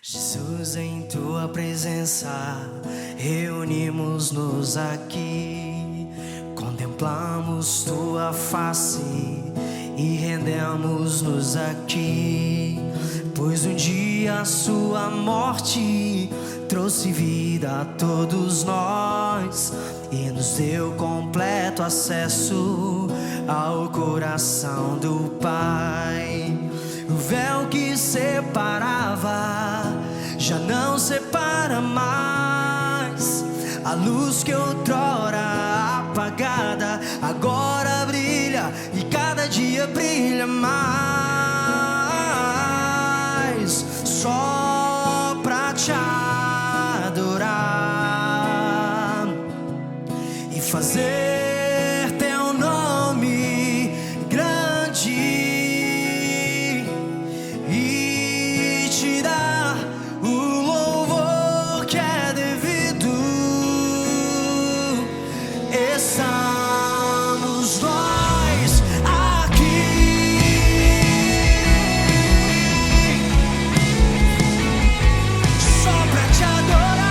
Jesus, em tua presença reunimos-nos aqui, contemplamos tua face e rendemos-nos aqui, pois um dia a sua morte trouxe vida a todos nós e nos deu completo acesso ao coração do Pai. O véu que separava já não separa mais. A luz que outrora apagada agora brilha e cada dia brilha mais. Só pra te adorar e fazer teu nome grande e te dar o louvor que é devido. Estamos nós aqui só pra te adorar.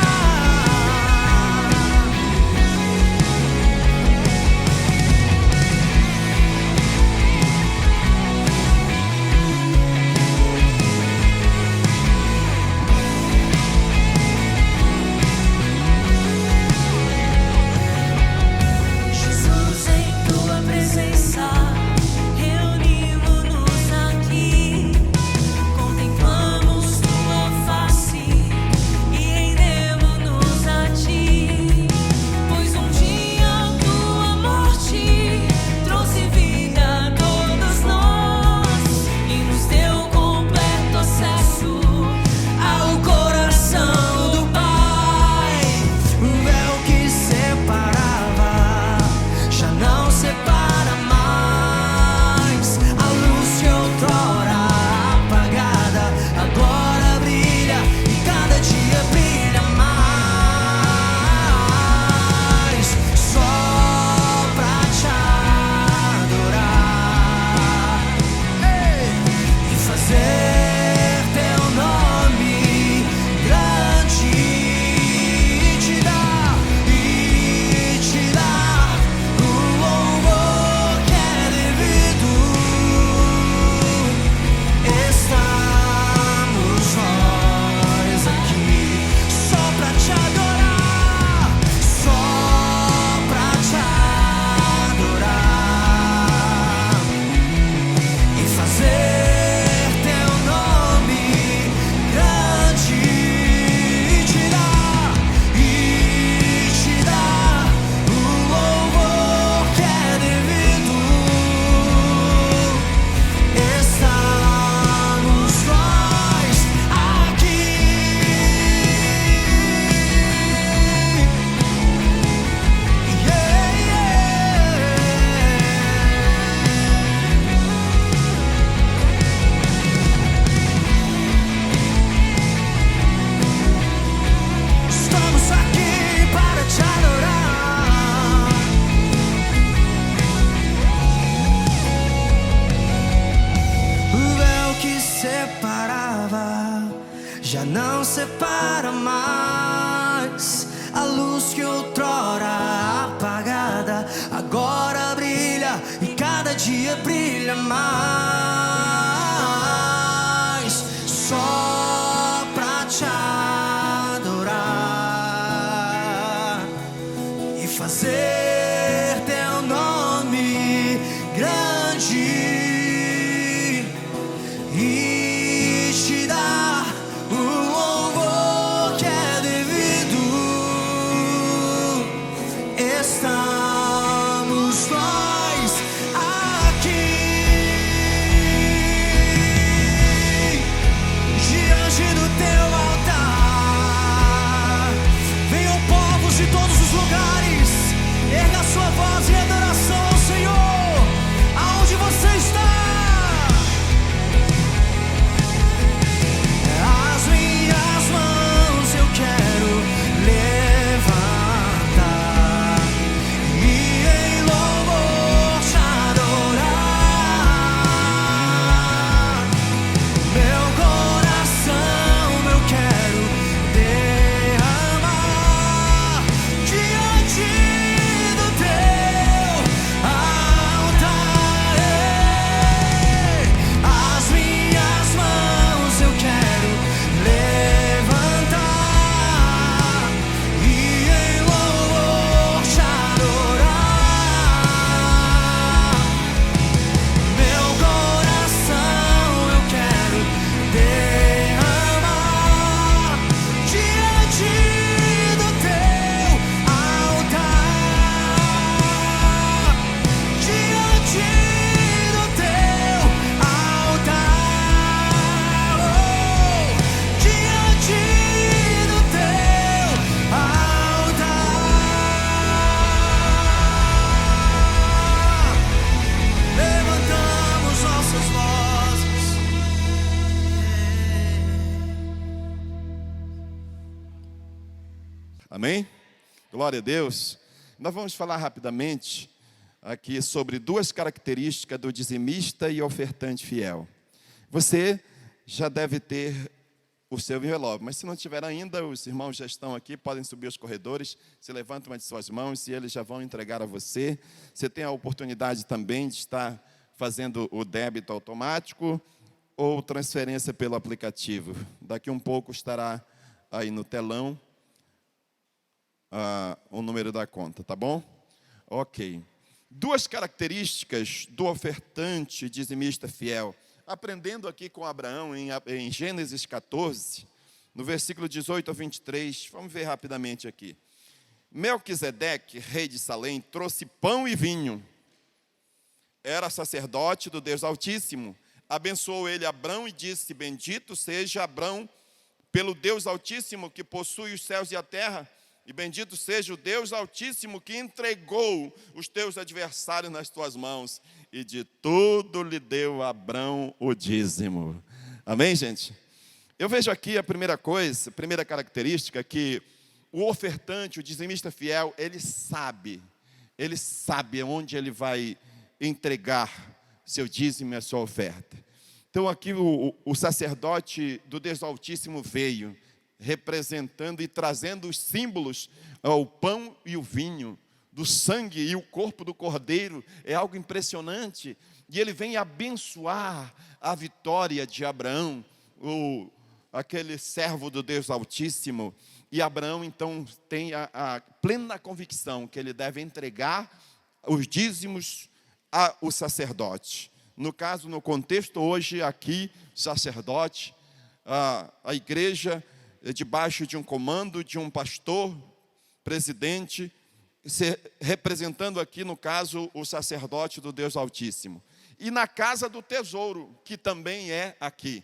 Jesus, em tua presença reunimos-nos aqui, contemplamos tua face e rendemos-nos a ti, pois um dia a tua morte trouxe vida a todos nós e nos deu completo acesso ao coração do Pai. O véu que separava já não separa mais. A luz que outrora apagada agora brilha e cada dia brilha mais. Só pra te adorar e fazer teu nome grande e te dar o louvor que é devido. Estamos nós aqui só pra te adorar, só pra te adorar e fazer teu nome grande e te dar o louvor que é devido. Estamos nós aqui. Estamos aqui para te adorar. O véu que separava já não separa mais. A luz que outrora apagada agora brilha e cada dia brilha mais. Só pra te adorar e fazer teu nome grande e te dar o louvor que é devido. Amém? Glória a Deus. Nós vamos falar rapidamente aqui sobre duas características do dizimista e ofertante fiel. Você já deve ter o seu envelope, mas se não tiver ainda, os irmãos já estão aqui, podem subir os corredores, se levantam uma de suas mãos e eles já vão entregar a você. Você tem a oportunidade também de estar fazendo o débito automático ou transferência pelo aplicativo. Daqui um pouco estará aí no telão o número da conta, tá bom? Ok. Duas características do ofertante dizimista fiel. Aprendendo aqui com Abraão em Gênesis 14, no versículo 18 a 23, vamos ver rapidamente aqui. Melquisedeque, rei de Salém, trouxe pão e vinho. Era sacerdote do Deus Altíssimo. Abençoou ele Abrão e disse: bendito seja Abrão pelo Deus Altíssimo que possui os céus e a terra, e bendito seja o Deus Altíssimo que entregou os teus adversários nas tuas mãos, e de tudo lhe deu Abrão o dízimo. Amém, gente? Eu vejo aqui a primeira coisa, a primeira característica, que o ofertante, o dizimista fiel, ele sabe onde ele vai entregar seu dízimo e a sua oferta. Então aqui o sacerdote do Deus Altíssimo veio, representando e trazendo os símbolos, o pão e o vinho, do sangue e o corpo do cordeiro. É algo impressionante. E ele vem abençoar a vitória de Abraão, aquele servo do Deus Altíssimo. E Abraão então tem a plena convicção que ele deve entregar os dízimos ao sacerdote. No caso, no contexto hoje aqui, sacerdote, a igreja debaixo de um comando de um pastor, presidente, representando aqui, no caso, o sacerdote do Deus Altíssimo. E na casa do tesouro, que também é aqui,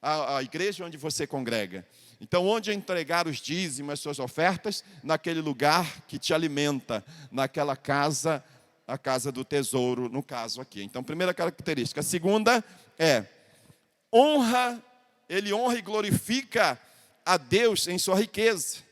a igreja onde você congrega. Então, onde entregar os dízimos, as suas ofertas? Naquele lugar que te alimenta, naquela casa, a casa do tesouro, no caso aqui. Então, primeira característica. A segunda é, ele honra e glorifica a Deus em sua riqueza.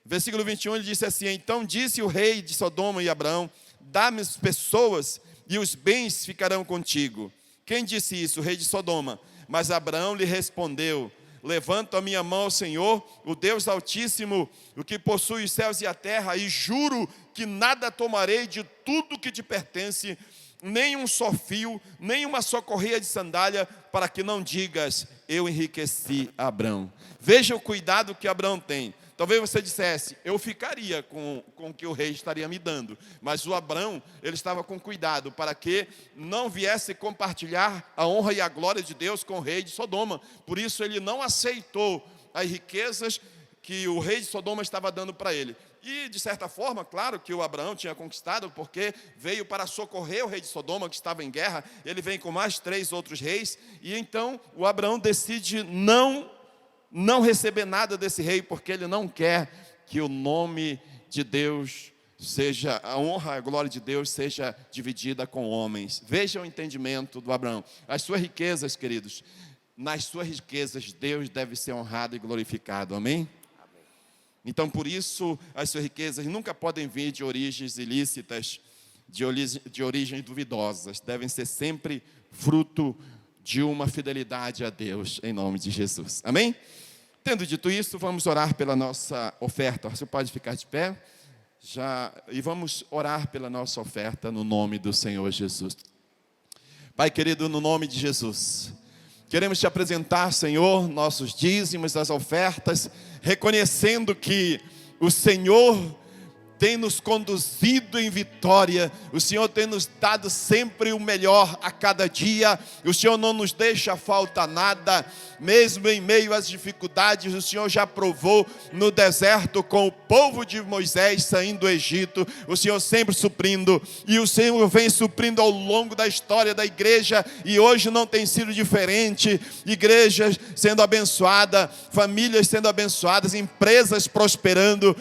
Versículo 21, ele disse assim: então disse o rei de Sodoma e Abraão: dá-me as pessoas e os bens ficarão contigo. Quem disse isso? O rei de Sodoma. Mas Abraão lhe respondeu: levanto a minha mão ao Senhor, o Deus Altíssimo, o que possui os céus e a terra, e juro que nada tomarei de tudo que te pertence, nem um só fio, nem uma só correia de sandália, para que não digas: eu enriqueci Abraão. Veja o cuidado que Abraão tem. Talvez você dissesse: eu ficaria com o que o rei estaria me dando. Mas o Abraão, ele estava com cuidado para que não viesse compartilhar a honra e a glória de Deus com o rei de Sodoma. Por isso ele não aceitou as riquezas que o rei de Sodoma estava dando para ele. E, de certa forma, claro que o Abraão tinha conquistado, porque veio para socorrer o rei de Sodoma, que estava em guerra. Ele vem com mais 3 outros reis. E então o Abraão decide não receber nada desse rei, porque ele não quer que o nome de Deus seja, a honra, a glória de Deus seja dividida com homens. Veja o entendimento do Abraão. As suas riquezas, queridos, nas suas riquezas Deus deve ser honrado e glorificado. Amém? Então, por isso, as suas riquezas nunca podem vir de origens ilícitas, de origens duvidosas. Devem ser sempre fruto de uma fidelidade a Deus, em nome de Jesus. Amém? Tendo dito isso, vamos orar pela nossa oferta. Você pode ficar de pé? E vamos orar pela nossa oferta no nome do Senhor Jesus. Pai querido, no nome de Jesus, queremos te apresentar, Senhor, nossos dízimos, as ofertas, reconhecendo que o Senhor tem nos conduzido em vitória, o Senhor tem nos dado sempre o melhor a cada dia, o Senhor não nos deixa faltar nada, mesmo em meio às dificuldades. O Senhor já provou no deserto com o povo de Moisés saindo do Egito, o Senhor sempre suprindo, e o Senhor vem suprindo ao longo da história da igreja, e hoje não tem sido diferente. Igrejas sendo abençoadas, famílias sendo abençoadas, empresas prosperando,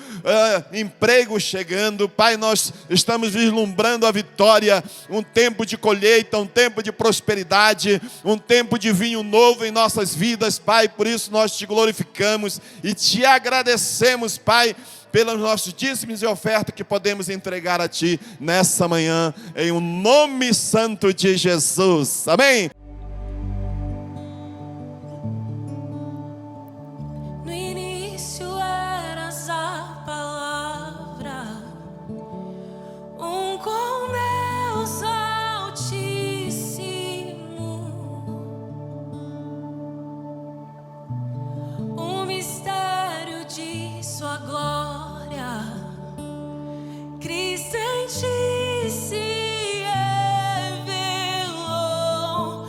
empregos chegando. Pai, nós estamos vislumbrando a vitória, um tempo de colheita, um tempo de prosperidade, um tempo de vinho novo em nossas vidas, Pai. Por isso nós te glorificamos e te agradecemos, Pai, pelos nossos dízimos e ofertas que podemos entregar a Ti nessa manhã, em um nome santo de Jesus. Amém? No início eras a palavra, com Deus Altíssimo, o mistério de Sua glória, Cristo em Ti se revelou.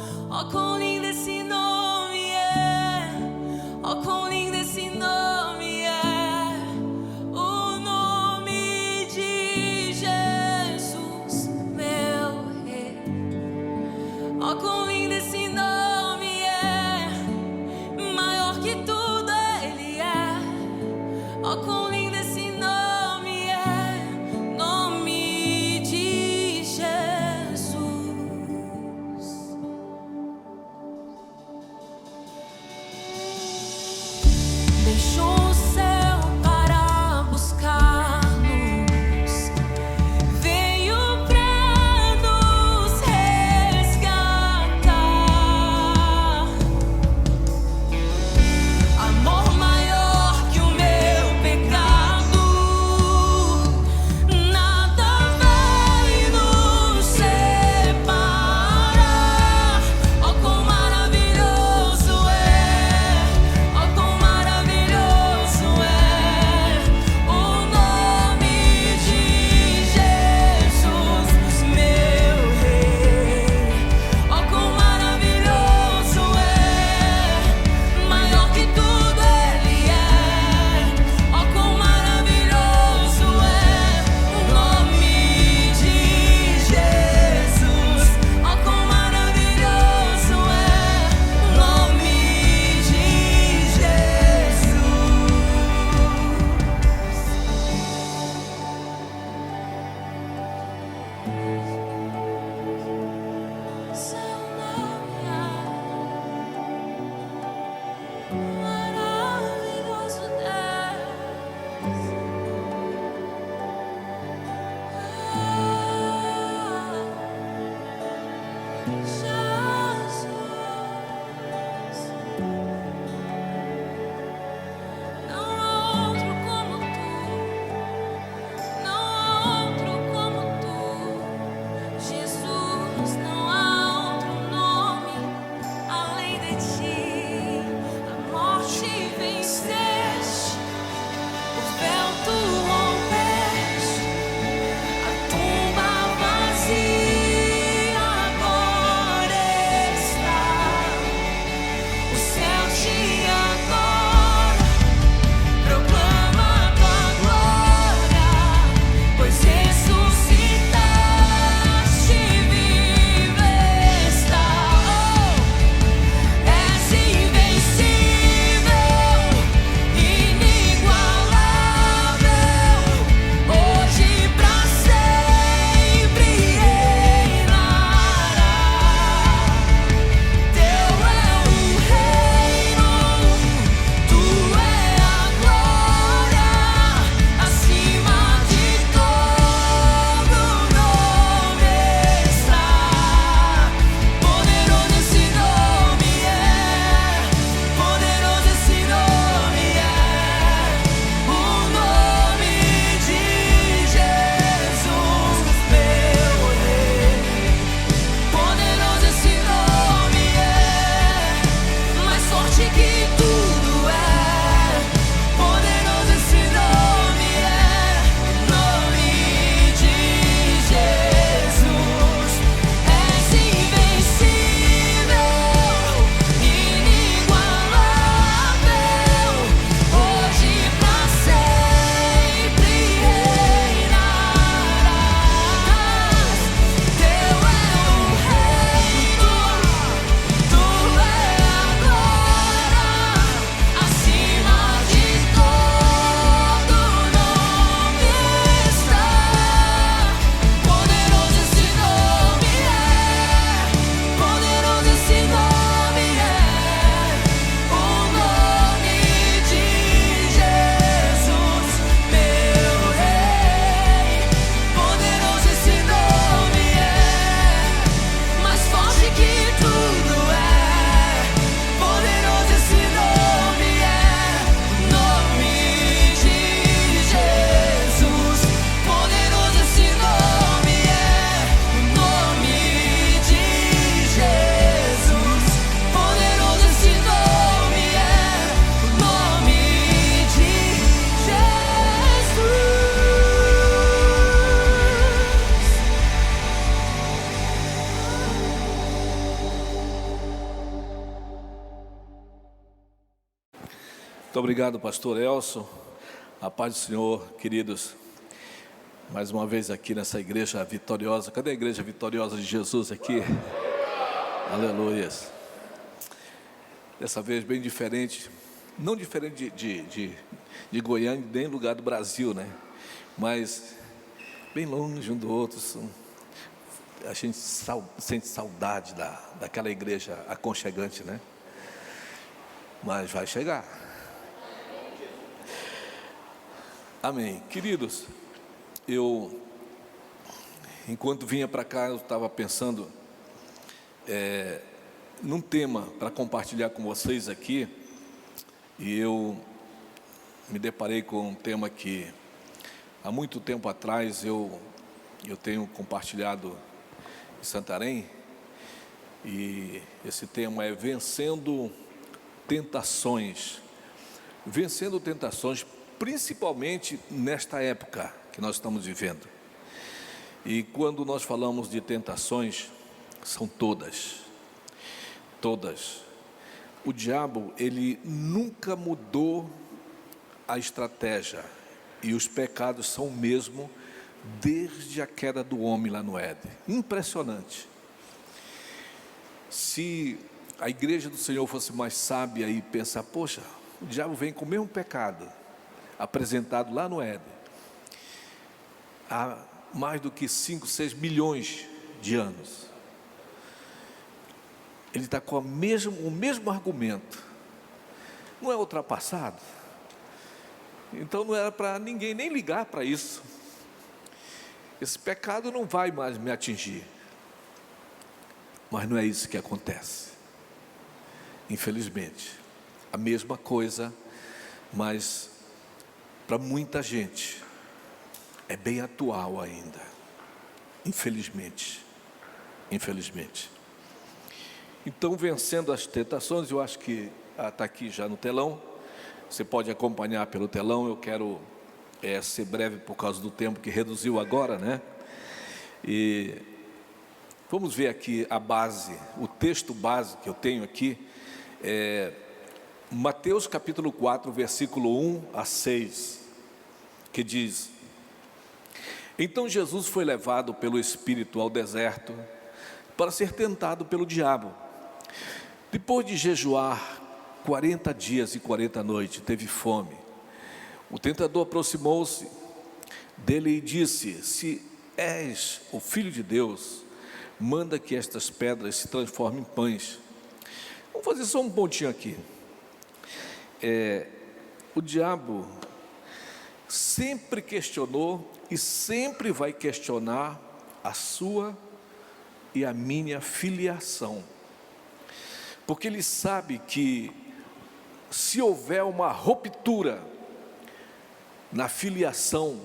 Muito obrigado, pastor Elson. A paz do Senhor, queridos. Mais uma vez aqui nessa igreja vitoriosa. Cadê a igreja vitoriosa de Jesus aqui? Aleluias. Dessa vez bem diferente. Não diferente de Goiânia, nem lugar do Brasil, né? Mas bem longe um do outro. A gente sente saudade daquela igreja aconchegante, né? Mas vai chegar. Amém. Queridos, enquanto vinha para cá, eu estava pensando num tema para compartilhar com vocês aqui, e eu me deparei com um tema que há muito tempo atrás eu tenho compartilhado em Santarém, e esse tema é vencendo tentações. Vencendo tentações, principalmente nesta época que nós estamos vivendo. E quando nós falamos de tentações, são todas. O diabo, ele nunca mudou a estratégia, e os pecados são o mesmo desde a queda do homem lá no Éden. Impressionante. Se a igreja do Senhor fosse mais sábia e pensar, poxa, o diabo vem com o mesmo pecado apresentado lá no Éden há mais do que 5, 6 milhões de anos. Ele está com o mesmo argumento. Não é ultrapassado? Então não era para ninguém nem ligar para isso. Esse pecado não vai mais me atingir. Mas não é isso que acontece. Infelizmente. A mesma coisa, mas para muita gente é bem atual ainda. Infelizmente. Então, vencendo as tentações, eu acho que está aqui já no telão. Você pode acompanhar pelo telão. Eu quero ser breve por causa do tempo que reduziu agora, né? E vamos ver aqui a base, o texto base que eu tenho aqui é Mateus capítulo 4, versículo 1 a 6, que diz: Então Jesus foi levado pelo Espírito ao deserto para ser tentado pelo diabo. Depois de jejuar 40 dias e 40 noites, teve fome. O tentador aproximou-se dele e disse: Se és o Filho de Deus, manda que estas pedras se transformem em pães. Vamos fazer só um pontinho aqui. O diabo sempre questionou e sempre vai questionar a sua e a minha filiação, porque ele sabe que se houver uma ruptura na filiação,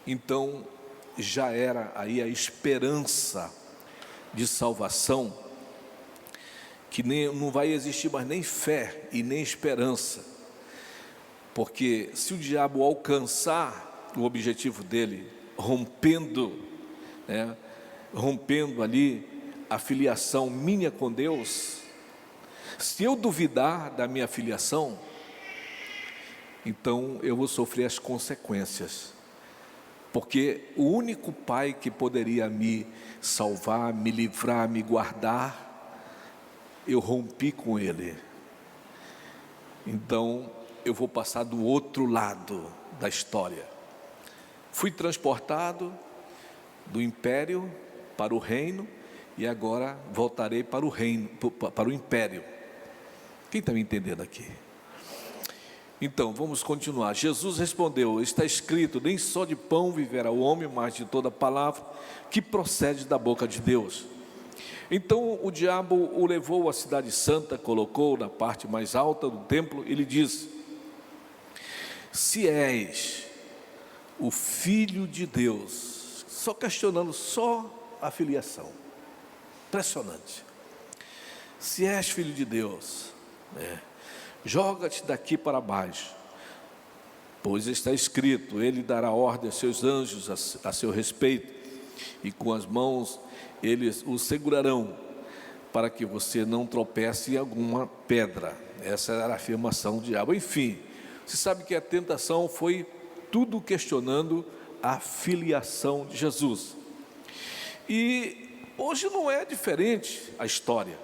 então já era aí a esperança de salvação, que não vai existir mais nem fé e nem esperança, porque se o diabo alcançar o objetivo dele, rompendo ali a filiação minha com Deus, se eu duvidar da minha filiação, então eu vou sofrer as consequências, porque o único pai que poderia me salvar, me livrar, me guardar, eu rompi com ele. Então eu vou passar do outro lado da história. Fui transportado do império para o reino, e agora voltarei para o reino, para o império. Quem está me entendendo aqui? Então, vamos continuar. Jesus respondeu: Está escrito, nem só de pão viverá o homem, mas de toda palavra que procede da boca de Deus. Então o diabo o levou à cidade santa, colocou na parte mais alta do templo e lhe disse: Se és o Filho de Deus, só questionando só a filiação, impressionante. Se és Filho de Deus, joga-te daqui para baixo, pois está escrito: Ele dará ordem a seus anjos a seu respeito, e com as mãos eles o segurarão, para que você não tropece em alguma pedra. Essa era a afirmação do diabo. Enfim, você sabe que a tentação foi tudo questionando a filiação de Jesus. E hoje não é diferente a história.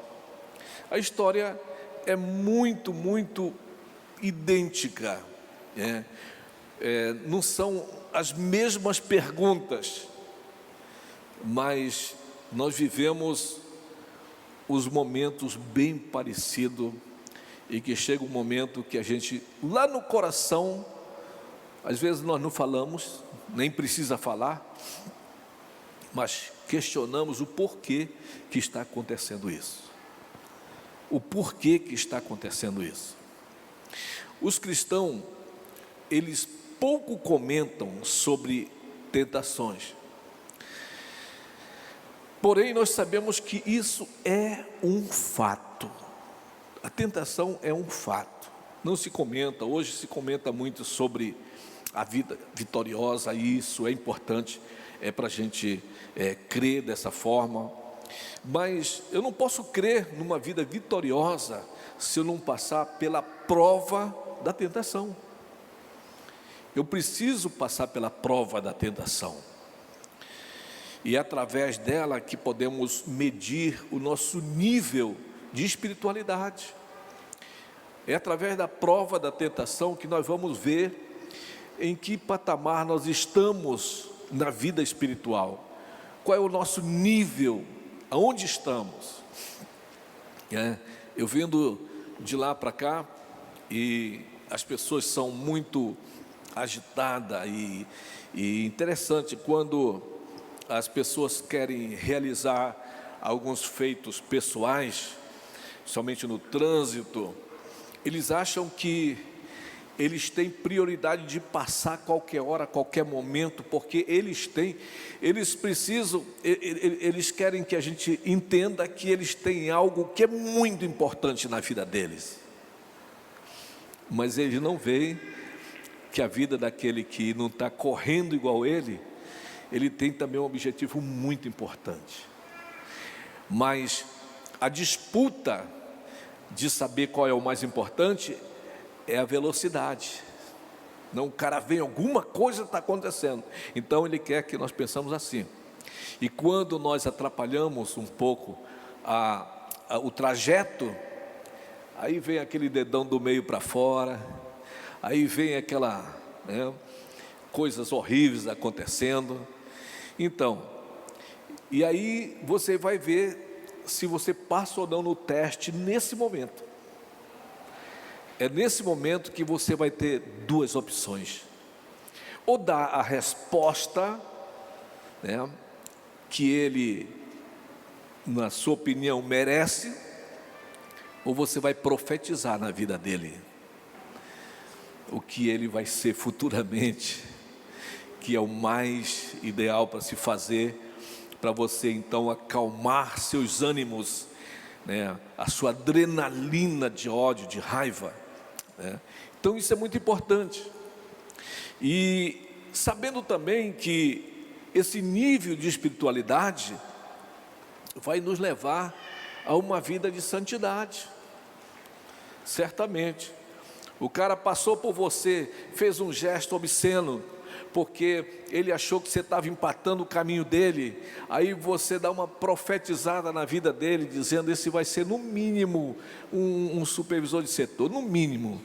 A história é muito idêntica, não são as mesmas perguntas, mas nós vivemos os momentos bem parecidos, e que chega um momento que a gente, lá no coração, às vezes nós não falamos, nem precisa falar, mas questionamos o porquê que está acontecendo isso. O porquê que está acontecendo isso. Os cristãos, eles pouco comentam sobre tentações. Porém, nós sabemos que isso é um fato. A tentação é um fato. Não se comenta, hoje se comenta muito sobre a vida vitoriosa, e isso é importante, para a gente crer dessa forma. Mas eu não posso crer numa vida vitoriosa se eu não passar pela prova da tentação. Eu preciso passar pela prova da tentação. E é através dela que podemos medir o nosso nível de espiritualidade. É através da prova da tentação que nós vamos ver em que patamar nós estamos na vida espiritual. Qual é o nosso nível, aonde estamos. Eu vindo de lá para cá, e as pessoas são muito agitadas, e interessante quando as pessoas querem realizar alguns feitos pessoais, somente no trânsito, eles acham que eles têm prioridade de passar qualquer hora, qualquer momento, porque eles querem que a gente entenda que eles têm algo que é muito importante na vida deles. Mas eles não veem que a vida daquele que não está correndo igual ele tem também um objetivo muito importante. Mas a disputa de saber qual é o mais importante é a velocidade. Não, o cara vem, alguma coisa está acontecendo, então ele quer que nós pensamos assim. E quando nós atrapalhamos um pouco o trajeto, aí vem aquele dedão do meio para fora, aí vem aquela coisas horríveis acontecendo. Então, e aí você vai ver se você passa ou não no teste nesse momento. É nesse momento que você vai ter duas opções: ou dar a resposta, que ele, na sua opinião, merece, ou você vai profetizar na vida dele o que ele vai ser futuramente, que é o mais ideal para se fazer, para você então acalmar seus ânimos, a sua adrenalina de ódio, de raiva. Então isso é muito importante. E sabendo também que esse nível de espiritualidade vai nos levar a uma vida de santidade. Certamente o cara passou por você, fez um gesto obsceno, porque ele achou que você estava empatando o caminho dele, aí você dá uma profetizada na vida dele, dizendo: esse vai ser no mínimo um supervisor de setor, no mínimo,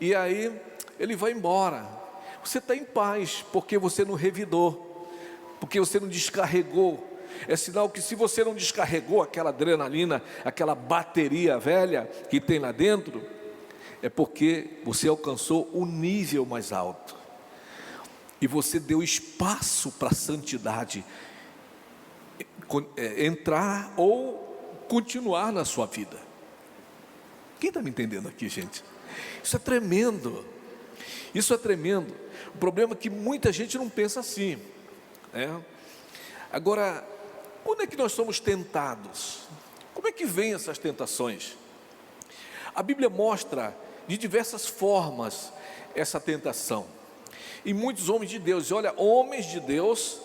e aí ele vai embora. Você está em paz, porque você não revidou, porque você não descarregou. É sinal que se você não descarregou aquela adrenalina, aquela bateria velha que tem lá dentro, é porque você alcançou o nível mais alto. E você deu espaço para a santidade entrar ou continuar na sua vida. Quem está me entendendo aqui, gente? Isso é tremendo. Isso é tremendo. O problema é que muita gente não pensa assim. Agora, quando é que nós somos tentados? Como é que vêm essas tentações? A Bíblia mostra de diversas formas essa tentação. E muitos homens de Deus, olha, homens de Deus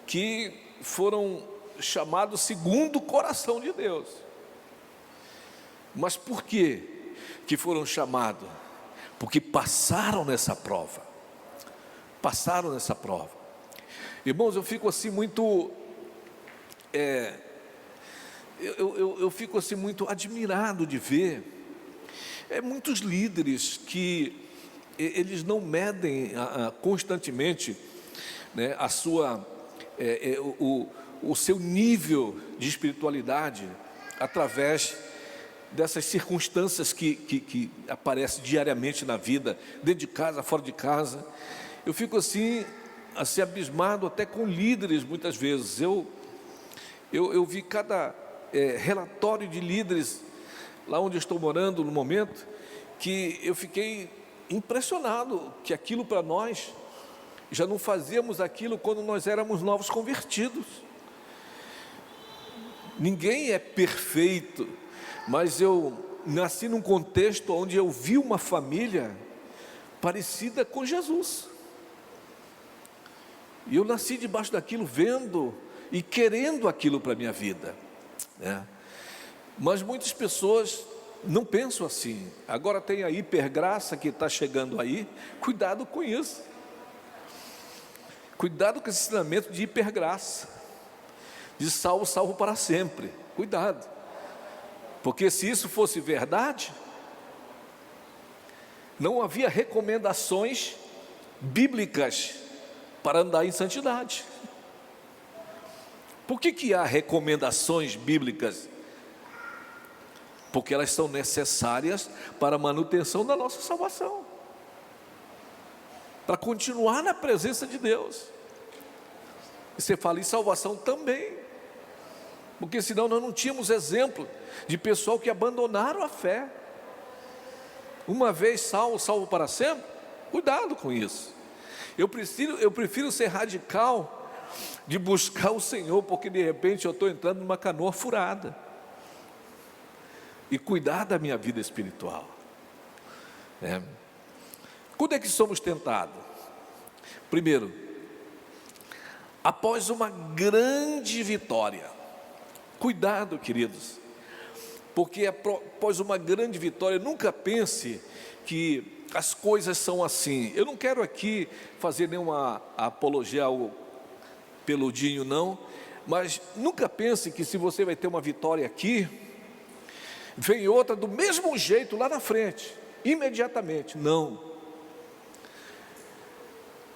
que foram chamados segundo o coração de Deus. Mas por quê? que foram chamados? Porque passaram nessa prova. Passaram nessa prova. Irmãos, eu fico assim muito... Eu fico assim muito admirado de ver muitos líderes que eles não medem constantemente, né, a sua, o seu nível de espiritualidade através dessas circunstâncias que aparecem diariamente na vida, dentro de casa, fora de casa. Eu fico assim abismado até com líderes muitas vezes. Eu vi cada relatório de líderes lá onde eu estou morando no momento, que eu fiquei impressionado que aquilo para nós, já não fazíamos aquilo quando nós éramos novos convertidos. Ninguém é perfeito, mas eu nasci num contexto onde eu vi uma família parecida com Jesus. E eu nasci debaixo daquilo, vendo e querendo aquilo para a minha vida, né? Mas muitas pessoas não pensam assim. Agora tem a hipergraça que está chegando aí. Cuidado com isso. Cuidado com esse ensinamento de hipergraça, de salvo, salvo para sempre. Cuidado. Porque se isso fosse verdade, não havia recomendações bíblicas para andar em santidade. Por que há recomendações bíblicas? Porque elas são necessárias para a manutenção da nossa salvação, para continuar na presença de Deus. E você fala em salvação também, porque senão nós não tínhamos exemplo de pessoal que abandonaram a fé. Uma vez salvo, salvo para sempre. Cuidado com isso. Eu prefiro ser radical, de buscar o Senhor, porque de repente eu estou entrando numa canoa furada, e cuidar da minha vida espiritual. Quando é que somos tentados? Primeiro, após uma grande vitória. Cuidado, queridos, porque após uma grande vitória, nunca pense que as coisas são assim. Eu não quero aqui fazer nenhuma apologia ao peludinho, não, mas nunca pense que se você vai ter uma vitória aqui, vem outra do mesmo jeito lá na frente, imediatamente. Não.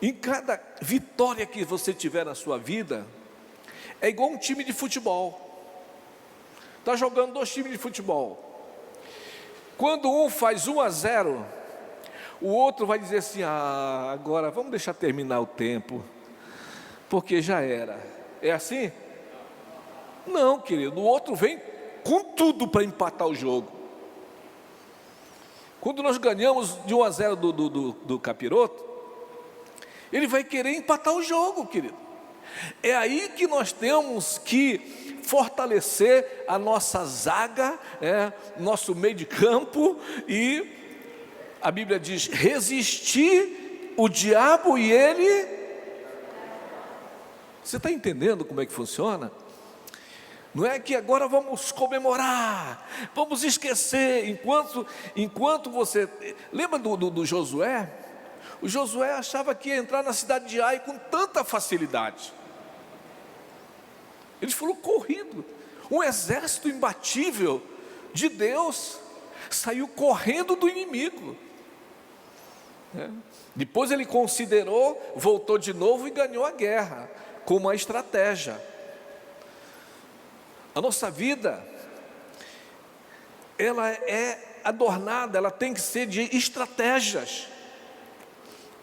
Em cada vitória que você tiver na sua vida, é igual um time de futebol. Está jogando 2 times de futebol. Quando um faz 1-0, o outro vai dizer assim: agora vamos deixar terminar o tempo, porque já era. É assim? Não, querido, o outro vem com tudo para empatar o jogo. Quando nós ganhamos de 1-0 do Capiroto, ele vai querer empatar o jogo, querido. É aí que nós temos que fortalecer a nossa zaga, nosso meio de campo, e a Bíblia diz: resistir o diabo e ele... Você está entendendo como é que funciona? Não é que agora vamos comemorar, vamos esquecer, enquanto você... Lembra do Josué? O Josué achava que ia entrar na cidade de Ai com tanta facilidade. Ele falou corrido. Um exército imbatível de Deus saiu correndo do inimigo. Depois ele considerou, voltou de novo e ganhou a guerra com uma estratégia. A nossa vida, ela é adornada, ela tem que ser de estratégias.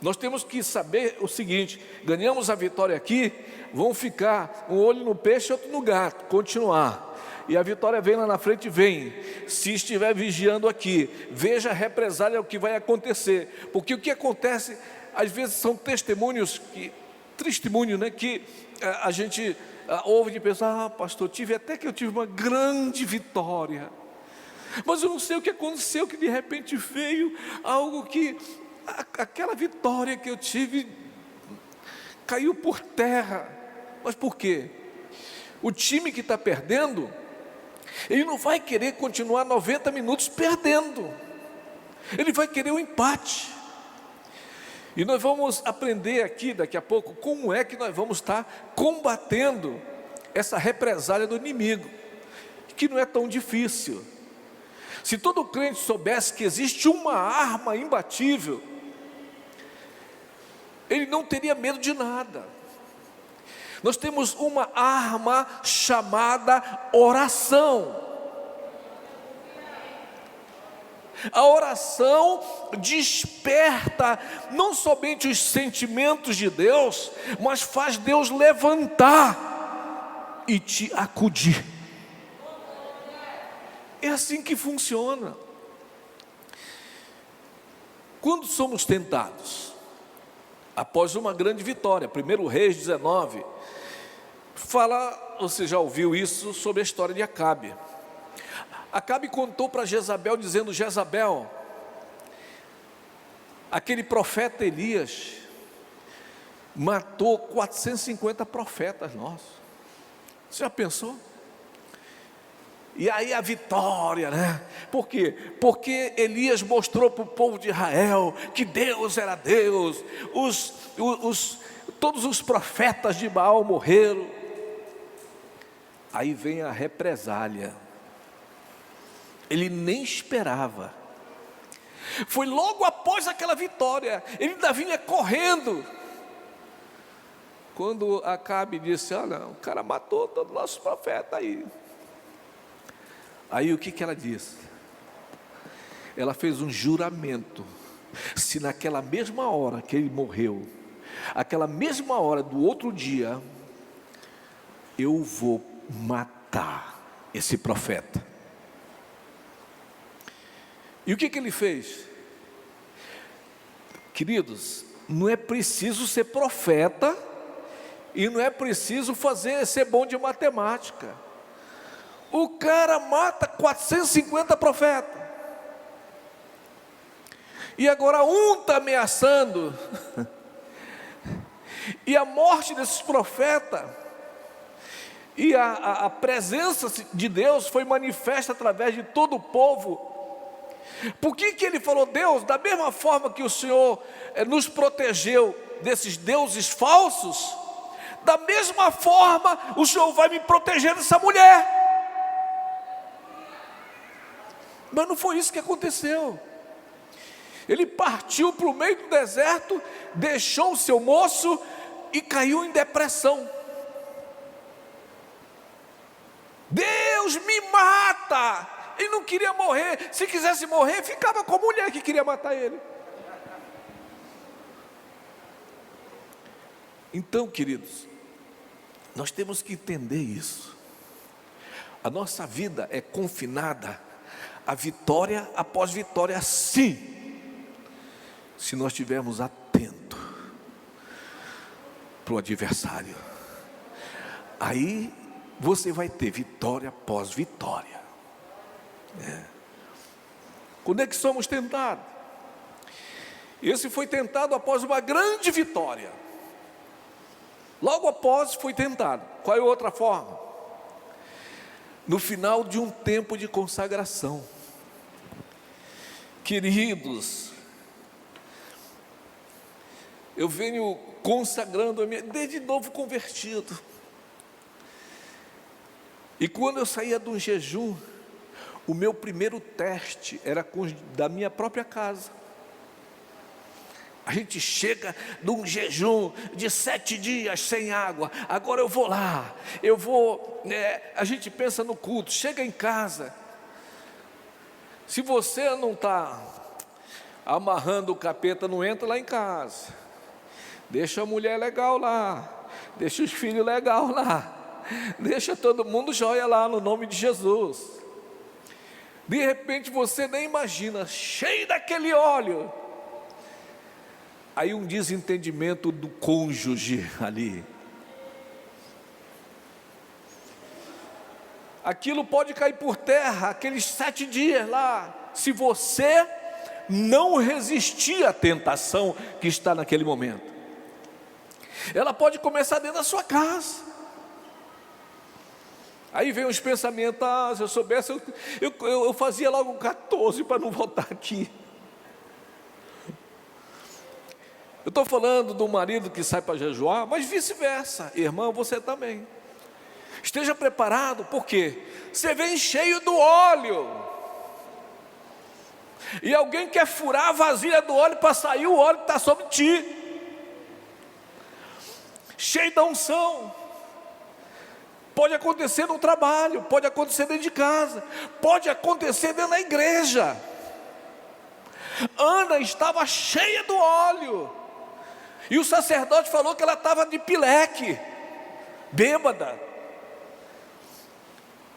Nós temos que saber o seguinte: ganhamos a vitória aqui, vamos ficar um olho no peixe e outro no gato, continuar. E a vitória vem lá na frente, vem. Se estiver vigiando aqui, veja a represália, o que vai acontecer. Porque o que acontece, às vezes são testemunhos, que a gente ouve de pessoas: pastor, até que eu tive uma grande vitória, mas eu não sei o que aconteceu, que de repente veio algo que... aquela vitória que eu tive caiu por terra. Mas por quê? O time que está perdendo, ele não vai querer continuar 90 minutos perdendo. ele vai querer o empate. E nós vamos aprender aqui daqui a pouco como é que nós vamos estar combatendo essa represália do inimigo, que não é tão difícil. Se todo crente soubesse que existe uma arma imbatível, ele não teria medo de nada. Nós temos uma arma chamada oração. A oração desperta não somente os sentimentos de Deus, mas faz Deus levantar e te acudir. É assim que funciona. Quando somos tentados, após uma grande vitória, 1 Reis 19, fala, você já ouviu isso, sobre a história de Acabe. Acabe contou para Jezabel, dizendo: Jezabel, aquele profeta Elias matou 450 profetas nossos. Você já pensou? E aí a vitória, né? Por quê? Porque Elias mostrou para o povo de Israel que Deus era Deus. Todos os profetas de Baal morreram. Aí vem a represália. Ele nem esperava. Foi logo após aquela vitória. Ele ainda vinha correndo. Quando Acabe disse: olha, o cara matou todos os nossos profetas aí. Aí o que ela disse? Ela fez um juramento. Se naquela mesma hora que ele morreu, aquela mesma hora do outro dia, eu vou matar esse profeta. E o que ele fez? Queridos, não é preciso ser profeta e não é preciso ser bom de matemática. O cara mata 450 profetas. E agora um está ameaçando. E a morte desses profetas e a presença de Deus foi manifesta através de todo o povo. Por que ele falou: Deus, da mesma forma que o Senhor nos protegeu desses deuses falsos, da mesma forma o Senhor vai me proteger dessa mulher. Mas não foi isso que aconteceu. Ele partiu para o meio do deserto, deixou o seu moço e caiu em depressão. Deus me mata. Ele não queria morrer. Se quisesse morrer, ficava com a mulher que queria matar ele. Então, queridos, nós temos que entender isso. A nossa vida é confinada a vitória após vitória, sim, se nós estivermos atentos para o adversário. Aí você vai ter vitória após vitória. Quando é que somos tentados? Esse foi tentado após uma grande vitória. Logo após foi tentado. Qual é a outra forma? No final de um tempo de consagração. Queridos, eu venho consagrando a minha, desde novo convertido. E quando eu saía de um jejum, o meu primeiro teste era da minha própria casa. A gente chega de um jejum de 7 dias sem água. Agora eu vou lá, a gente pensa no culto, chega em casa. Se você não está amarrando o capeta, não entra lá em casa. Deixa a mulher legal lá, deixa os filhos legal lá, deixa todo mundo jóia lá no nome de Jesus. De repente você nem imagina, cheio daquele óleo. Aí um desentendimento do cônjuge ali. Aquilo pode cair por terra, aqueles 7 dias lá, se você não resistir à tentação que está naquele momento. Ela pode começar dentro da sua casa. Aí vem os pensamentos: se eu soubesse, eu fazia logo 14 para não voltar aqui. Eu estou falando do marido que sai para jejuar, mas vice-versa, irmão, você também. Esteja preparado, porque você vem cheio do óleo, e alguém quer furar a vasilha do óleo para sair o óleo que está sobre ti, cheio da unção. Pode acontecer no trabalho, pode acontecer dentro de casa, pode acontecer dentro da igreja. Ana estava cheia do óleo, e o sacerdote falou que ela estava de pileque, bêbada,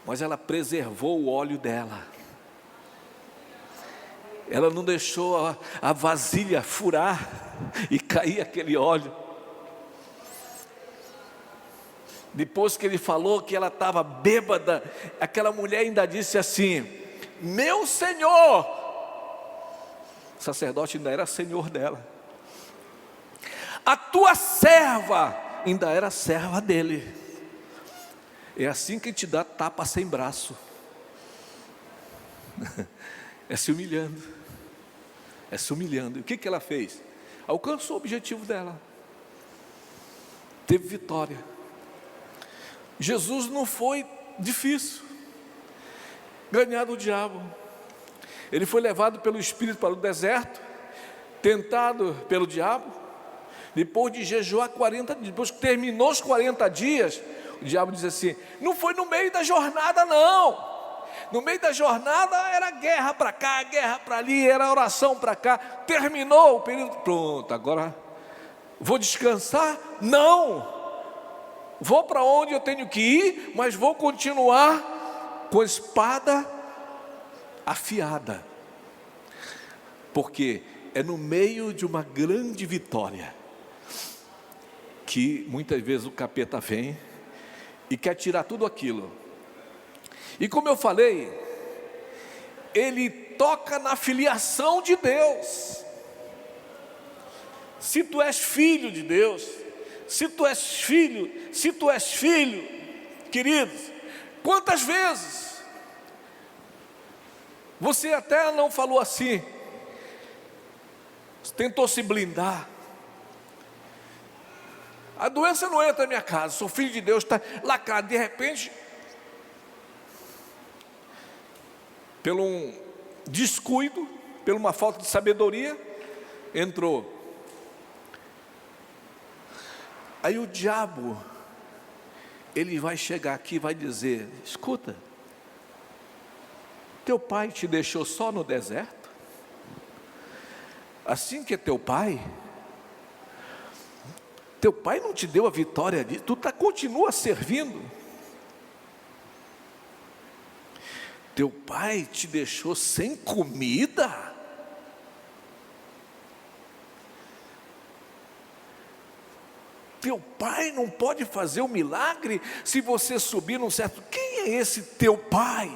mas ela preservou o óleo dela. Ela não deixou a vasilha furar e cair aquele óleo. Depois que ele falou que ela estava bêbada, aquela mulher ainda disse assim: meu senhor. O sacerdote ainda era senhor dela. A tua serva ainda era serva dele. É assim que te dá tapa sem braço. É se humilhando. É se humilhando. E o que ela fez? Alcançou o objetivo dela. Teve vitória. Jesus não foi difícil ganhar do diabo. Ele foi levado pelo Espírito para o deserto, tentado pelo diabo. Depois de jejuar 40 dias, depois que terminou os 40 dias, o diabo diz assim: não foi no meio da jornada não. No meio da jornada era guerra para cá, guerra para ali, era oração para cá. Terminou o período, pronto, agora vou descansar? Não. Vou para onde eu tenho que ir, mas vou continuar com a espada afiada. Porque é no meio de uma grande vitória que muitas vezes o capeta vem e quer tirar tudo aquilo. E como eu falei, ele toca na filiação de Deus. Se tu és filho de Deus, se tu és filho, queridos, quantas vezes você até não falou assim, tentou se blindar. A doença não entra na minha casa, sou filho de Deus, está lacrado. De repente, pelo um descuido, por uma falta de sabedoria, entrou. Aí o diabo, ele vai chegar aqui e vai dizer: escuta, teu pai te deixou só no deserto? Assim que é teu pai não te deu a vitória disso, tu continua servindo. Teu pai te deixou sem comida? Teu pai não pode fazer um milagre se você subir num certo... Quem é esse teu pai?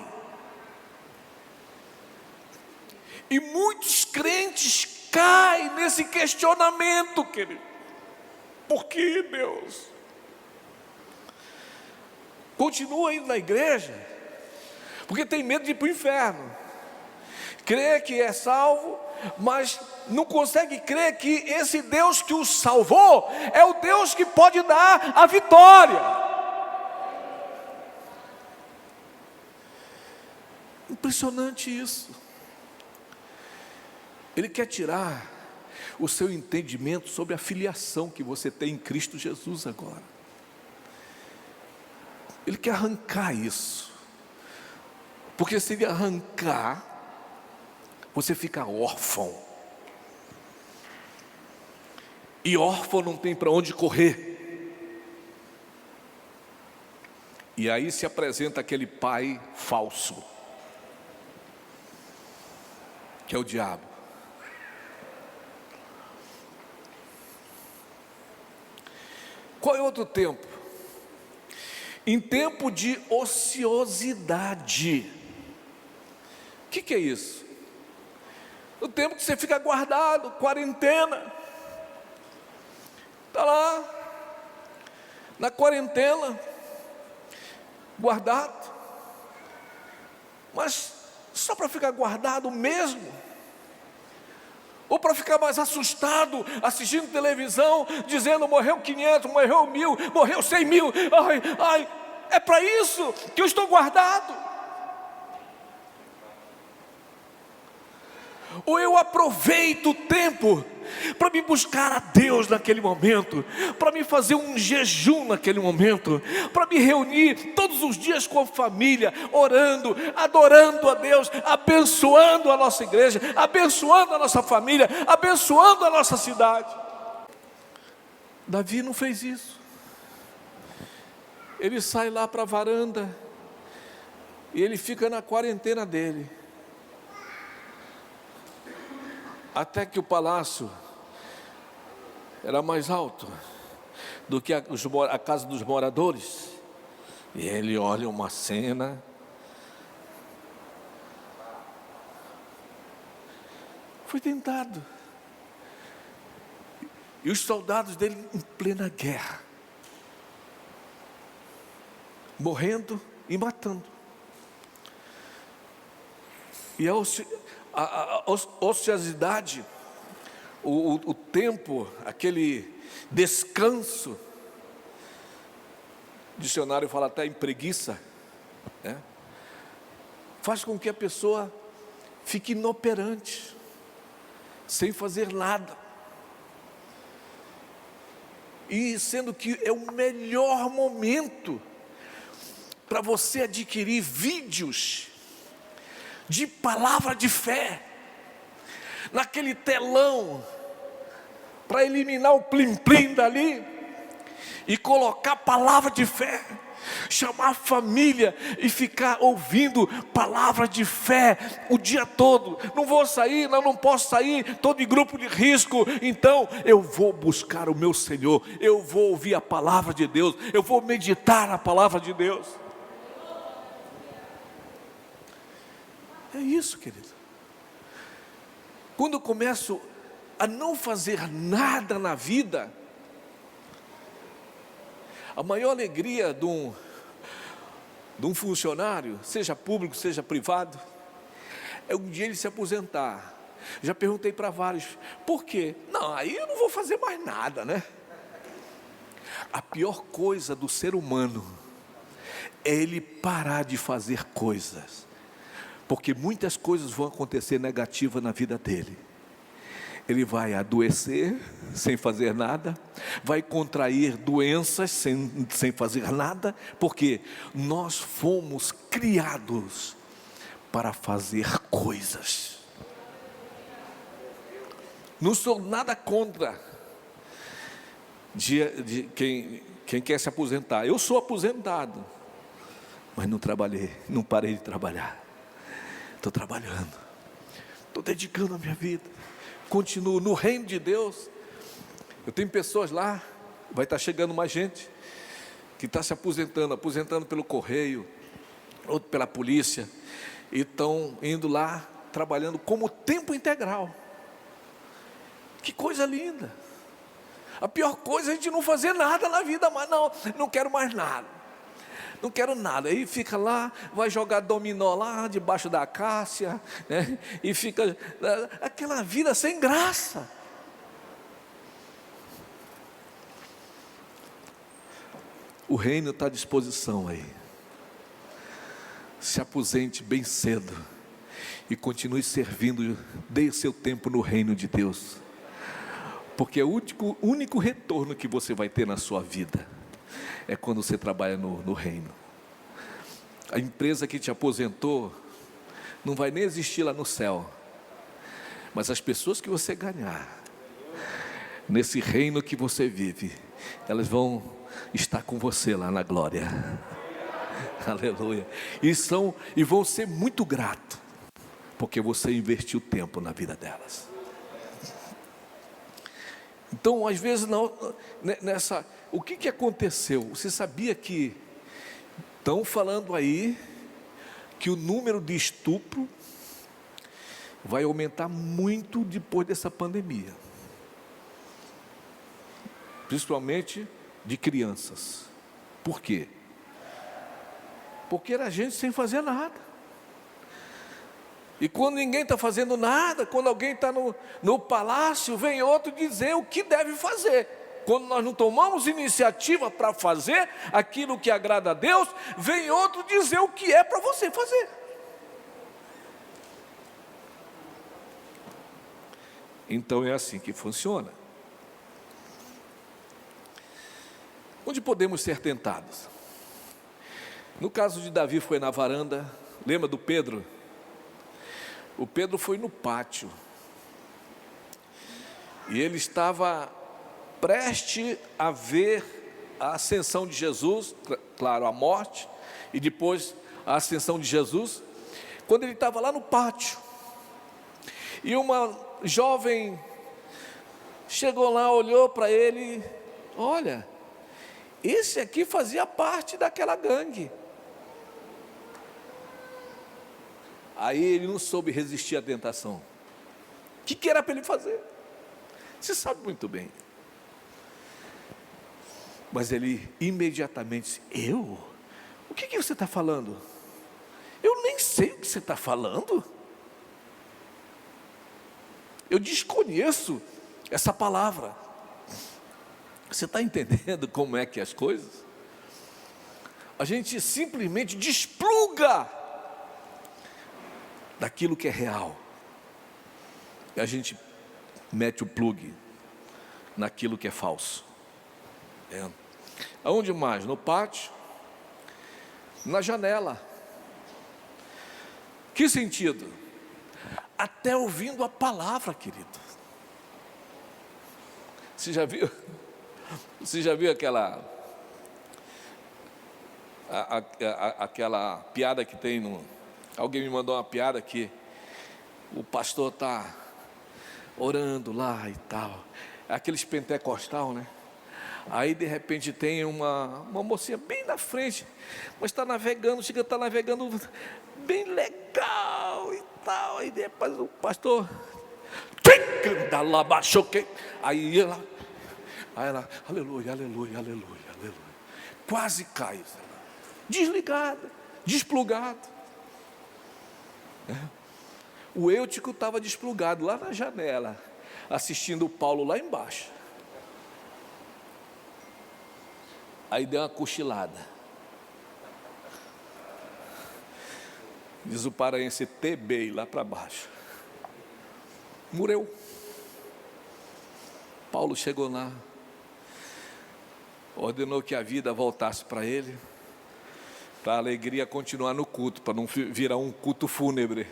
E muitos crentes caem nesse questionamento, querido. Por que, Deus? Continua indo na igreja, porque tem medo de ir para o inferno. Crê que é salvo, mas não consegue crer que esse Deus que o salvou é o Deus que pode dar a vitória. Impressionante isso. Ele quer tirar o seu entendimento sobre a filiação que você tem em Cristo Jesus agora. Ele quer arrancar isso, porque se ele arrancar, você fica órfão, e órfão não tem para onde correr. E aí se apresenta aquele pai falso, que é o diabo. Qual é outro tempo? Em tempo de ociosidade. O que é isso? O tempo que você fica guardado, quarentena. Está lá, na quarentena, guardado. Mas só para ficar guardado mesmo? ou para ficar mais assustado, assistindo televisão, dizendo morreu 500, morreu 1000, morreu 100 mil. Ai, é para isso que eu estou guardado. Ou eu aproveito o tempo para me buscar a Deus naquele momento, para me fazer um jejum naquele momento, para me reunir todos os dias com a família, orando, adorando a Deus, abençoando a nossa igreja, abençoando a nossa família, abençoando a nossa cidade. Davi não fez isso. Ele sai lá para a varanda e ele fica na quarentena dele, até que o palácio era mais alto do que a casa dos moradores, e ele olha uma cena. Foi tentado, e os soldados dele em plena guerra, morrendo e matando. E a ociosidade, o tempo, aquele descanso, o dicionário fala até em preguiça, né? Faz com que a pessoa fique inoperante, sem fazer nada. E sendo que é o melhor momento para você adquirir vídeos de palavra de fé, naquele telão, para eliminar o plim-plim dali, e colocar palavra de fé, chamar a família e ficar ouvindo palavra de fé o dia todo. Não vou sair, não posso sair, estou de grupo de risco, então eu vou buscar o meu Senhor, eu vou ouvir a palavra de Deus, eu vou meditar na palavra de Deus. É isso, querido. Quando eu começo a não fazer nada na vida, a maior alegria de um funcionário, seja público, seja privado, é um dia ele se aposentar. Já perguntei para vários, por quê? Não, aí eu não vou fazer mais nada, né? A pior coisa do ser humano é ele parar de fazer coisas, porque muitas coisas vão acontecer negativas na vida dele. Ele vai adoecer sem fazer nada, vai contrair doenças sem fazer nada, porque nós fomos criados para fazer coisas. Não sou nada contra de quem quer se aposentar. Eu sou aposentado, mas não trabalhei, não parei de trabalhar. Estou trabalhando, estou dedicando a minha vida, continuo no reino de Deus. Eu tenho pessoas lá, vai estar chegando mais gente que está se aposentando pelo correio, outro pela polícia, e estão indo lá trabalhando como tempo integral. Que coisa linda! A pior coisa é a gente não fazer nada na vida, mas não quero mais nada. Não quero nada, aí fica lá, vai jogar dominó lá debaixo da acácia, né? E fica aquela vida sem graça. O reino está à disposição aí. Se aposente bem cedo e continue servindo, dê seu tempo no reino de Deus, porque é o único retorno que você vai ter na sua vida é quando você trabalha no reino. A empresa que te aposentou não vai nem existir lá no céu, mas as pessoas que você ganhar nesse reino que você vive, elas vão estar com você lá na glória. Aleluia. E vão ser muito gratos, porque você investiu tempo na vida delas. Então, às vezes, o que aconteceu? Você sabia que estão falando aí que o número de estupro vai aumentar muito depois dessa pandemia, principalmente de crianças. Por quê? Porque era gente sem fazer nada. E quando ninguém está fazendo nada, quando alguém está no palácio, vem outro dizer o que deve fazer. Quando nós não tomamos iniciativa para fazer aquilo que agrada a Deus, vem outro dizer o que é para você fazer. Então é assim que funciona. Onde podemos ser tentados? No caso de Davi foi na varanda. Lembra do Pedro? O Pedro foi no pátio. E ele estava prestes a ver a ascensão de Jesus, claro, a morte, e depois a ascensão de Jesus, quando ele estava lá no pátio. E uma jovem chegou lá, olhou para ele, olha, esse aqui fazia parte daquela gangue. Aí ele não soube resistir à tentação. O que era para ele fazer? Você sabe muito bem. Mas ele imediatamente disse, eu? O que você está falando? Eu nem sei o que você está falando. Eu desconheço essa palavra. Você está entendendo como é que é as coisas? A gente simplesmente despluga daquilo que é real. E a gente mete o plug naquilo que é falso. Aonde mais? No pátio, na janela. Que sentido? Até ouvindo a palavra, querido. Você já viu? Você já viu aquela piada que tem no... Alguém me mandou uma piada que o pastor está orando lá e tal. Aqueles pentecostal, né? Aí de repente tem uma mocinha bem na frente, mas está navegando, chega a estar navegando bem legal e tal. Aí depois o pastor, aí ela, aleluia, aleluia, aleluia, aleluia. Quase cai, desligada, desplugado. O Eutico estava desplugado lá na janela, assistindo o Paulo lá embaixo. Aí deu uma cochilada. Diz o paraense, TB lá para baixo. Morreu. Paulo chegou lá, ordenou que a vida voltasse para ele, para a alegria continuar no culto, para não virar um culto fúnebre.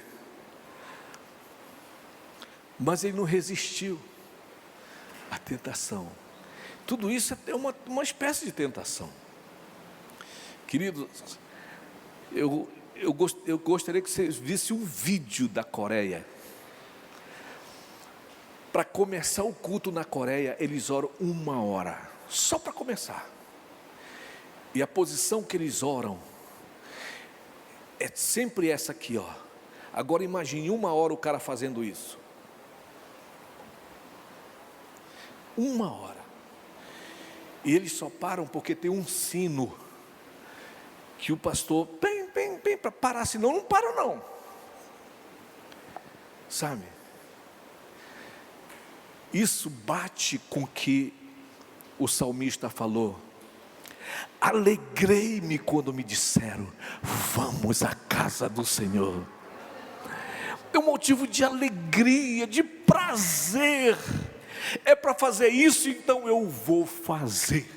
Mas ele não resistiu à tentação. Tudo isso é uma espécie de tentação. Queridos, eu gostaria que vocês vissem um vídeo da Coreia. Para começar o culto na Coreia, eles oram 1 hora, só para começar. E a posição que eles oram é sempre essa aqui, ó. Agora imagine 1 hora o cara fazendo isso. 1 hora. E eles só param porque tem um sino que o pastor tem para parar, senão não para não. Sabe? Isso bate com o que o salmista falou. Alegrei-me quando me disseram, vamos à casa do Senhor. É um motivo de alegria, de prazer. É para fazer isso, então eu vou fazer.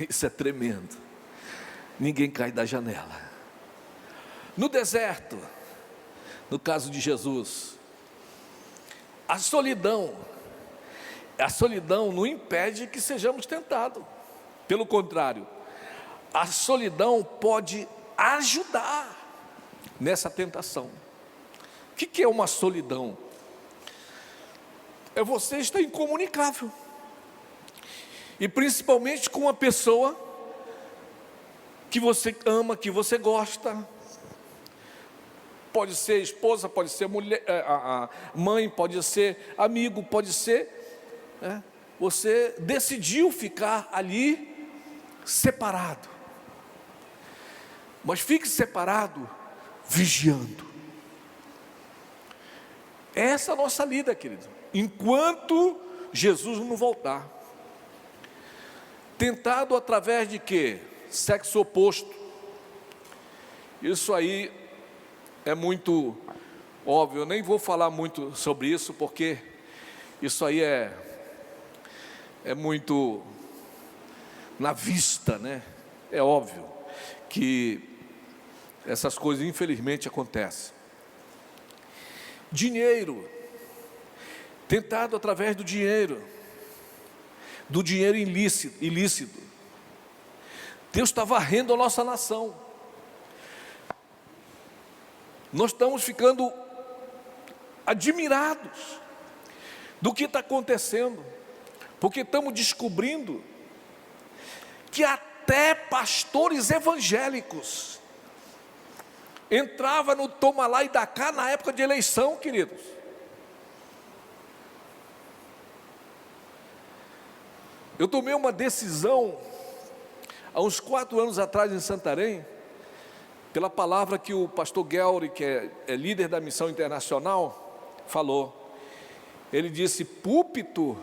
Isso é tremendo. Ninguém cai da janela. No deserto, no caso de Jesus, a solidão não impede que sejamos tentados. Pelo contrário, a solidão pode ajudar nessa tentação. O que é uma solidão? É você estar incomunicável. E principalmente com uma pessoa que você ama, que você gosta. Pode ser esposa, pode ser mulher, a mãe, pode ser amigo, pode ser. Você decidiu ficar ali separado. Mas fique separado vigiando. Essa é a nossa lida, querido, enquanto Jesus não voltar. Tentado através de quê? Sexo oposto. Isso aí é muito óbvio, eu nem vou falar muito sobre isso, porque isso aí é muito na vista, né? É óbvio que essas coisas infelizmente acontecem. Dinheiro, tentado através do dinheiro ilícito. Deus está varrendo a nossa nação. Nós estamos ficando admirados do que está acontecendo, porque estamos descobrindo que até pastores evangélicos entrava no toma lá e dá cá na época de eleição, queridos. Eu tomei uma decisão há uns 4 anos atrás em Santarém, pela palavra que o pastor Gelry, que é líder da missão internacional, falou. Ele disse: púlpito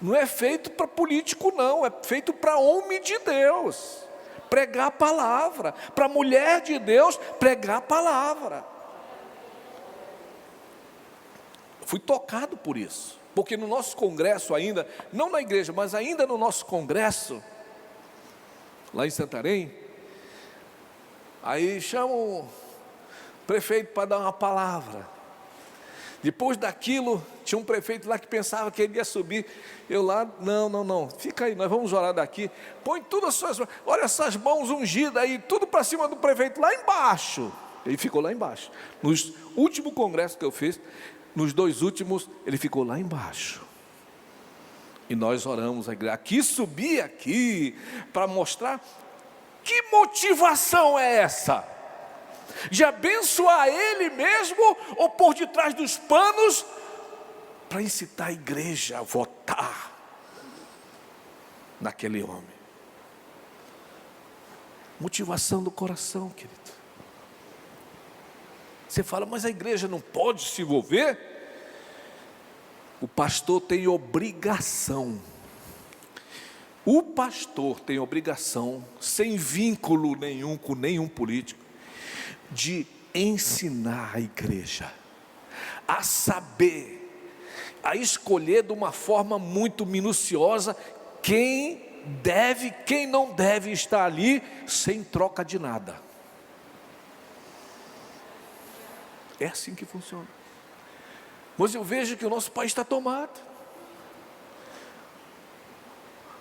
não é feito para político não, é feito para homem de Deus, pregar a palavra, para mulher de Deus, pregar a palavra. Fui tocado por isso, porque no nosso congresso ainda, não na igreja, mas ainda no nosso congresso, lá em Santarém, aí chamam o prefeito para dar uma palavra. Depois daquilo, tinha um prefeito lá que pensava que ele ia subir. Eu lá, não, fica aí, nós vamos orar daqui. Põe tudo as suas, olha essas mãos ungidas aí, tudo para cima do prefeito lá embaixo. Ele ficou lá embaixo. Nos últimos congressos que eu fiz, nos 2 últimos, ele ficou lá embaixo. E nós oramos a igreja. Aqui subi aqui para mostrar que motivação é essa? De abençoar ele mesmo ou por detrás dos panos para incitar a igreja a votar naquele homem? Motivação do coração, querido. Você fala, mas a igreja não pode se envolver? O pastor tem obrigação. O pastor tem obrigação, sem vínculo nenhum com nenhum político, de ensinar a igreja a saber, a escolher de uma forma muito minuciosa quem deve, quem não deve estar ali, sem troca de nada. É assim que funciona. Mas eu vejo que o nosso país está tomado.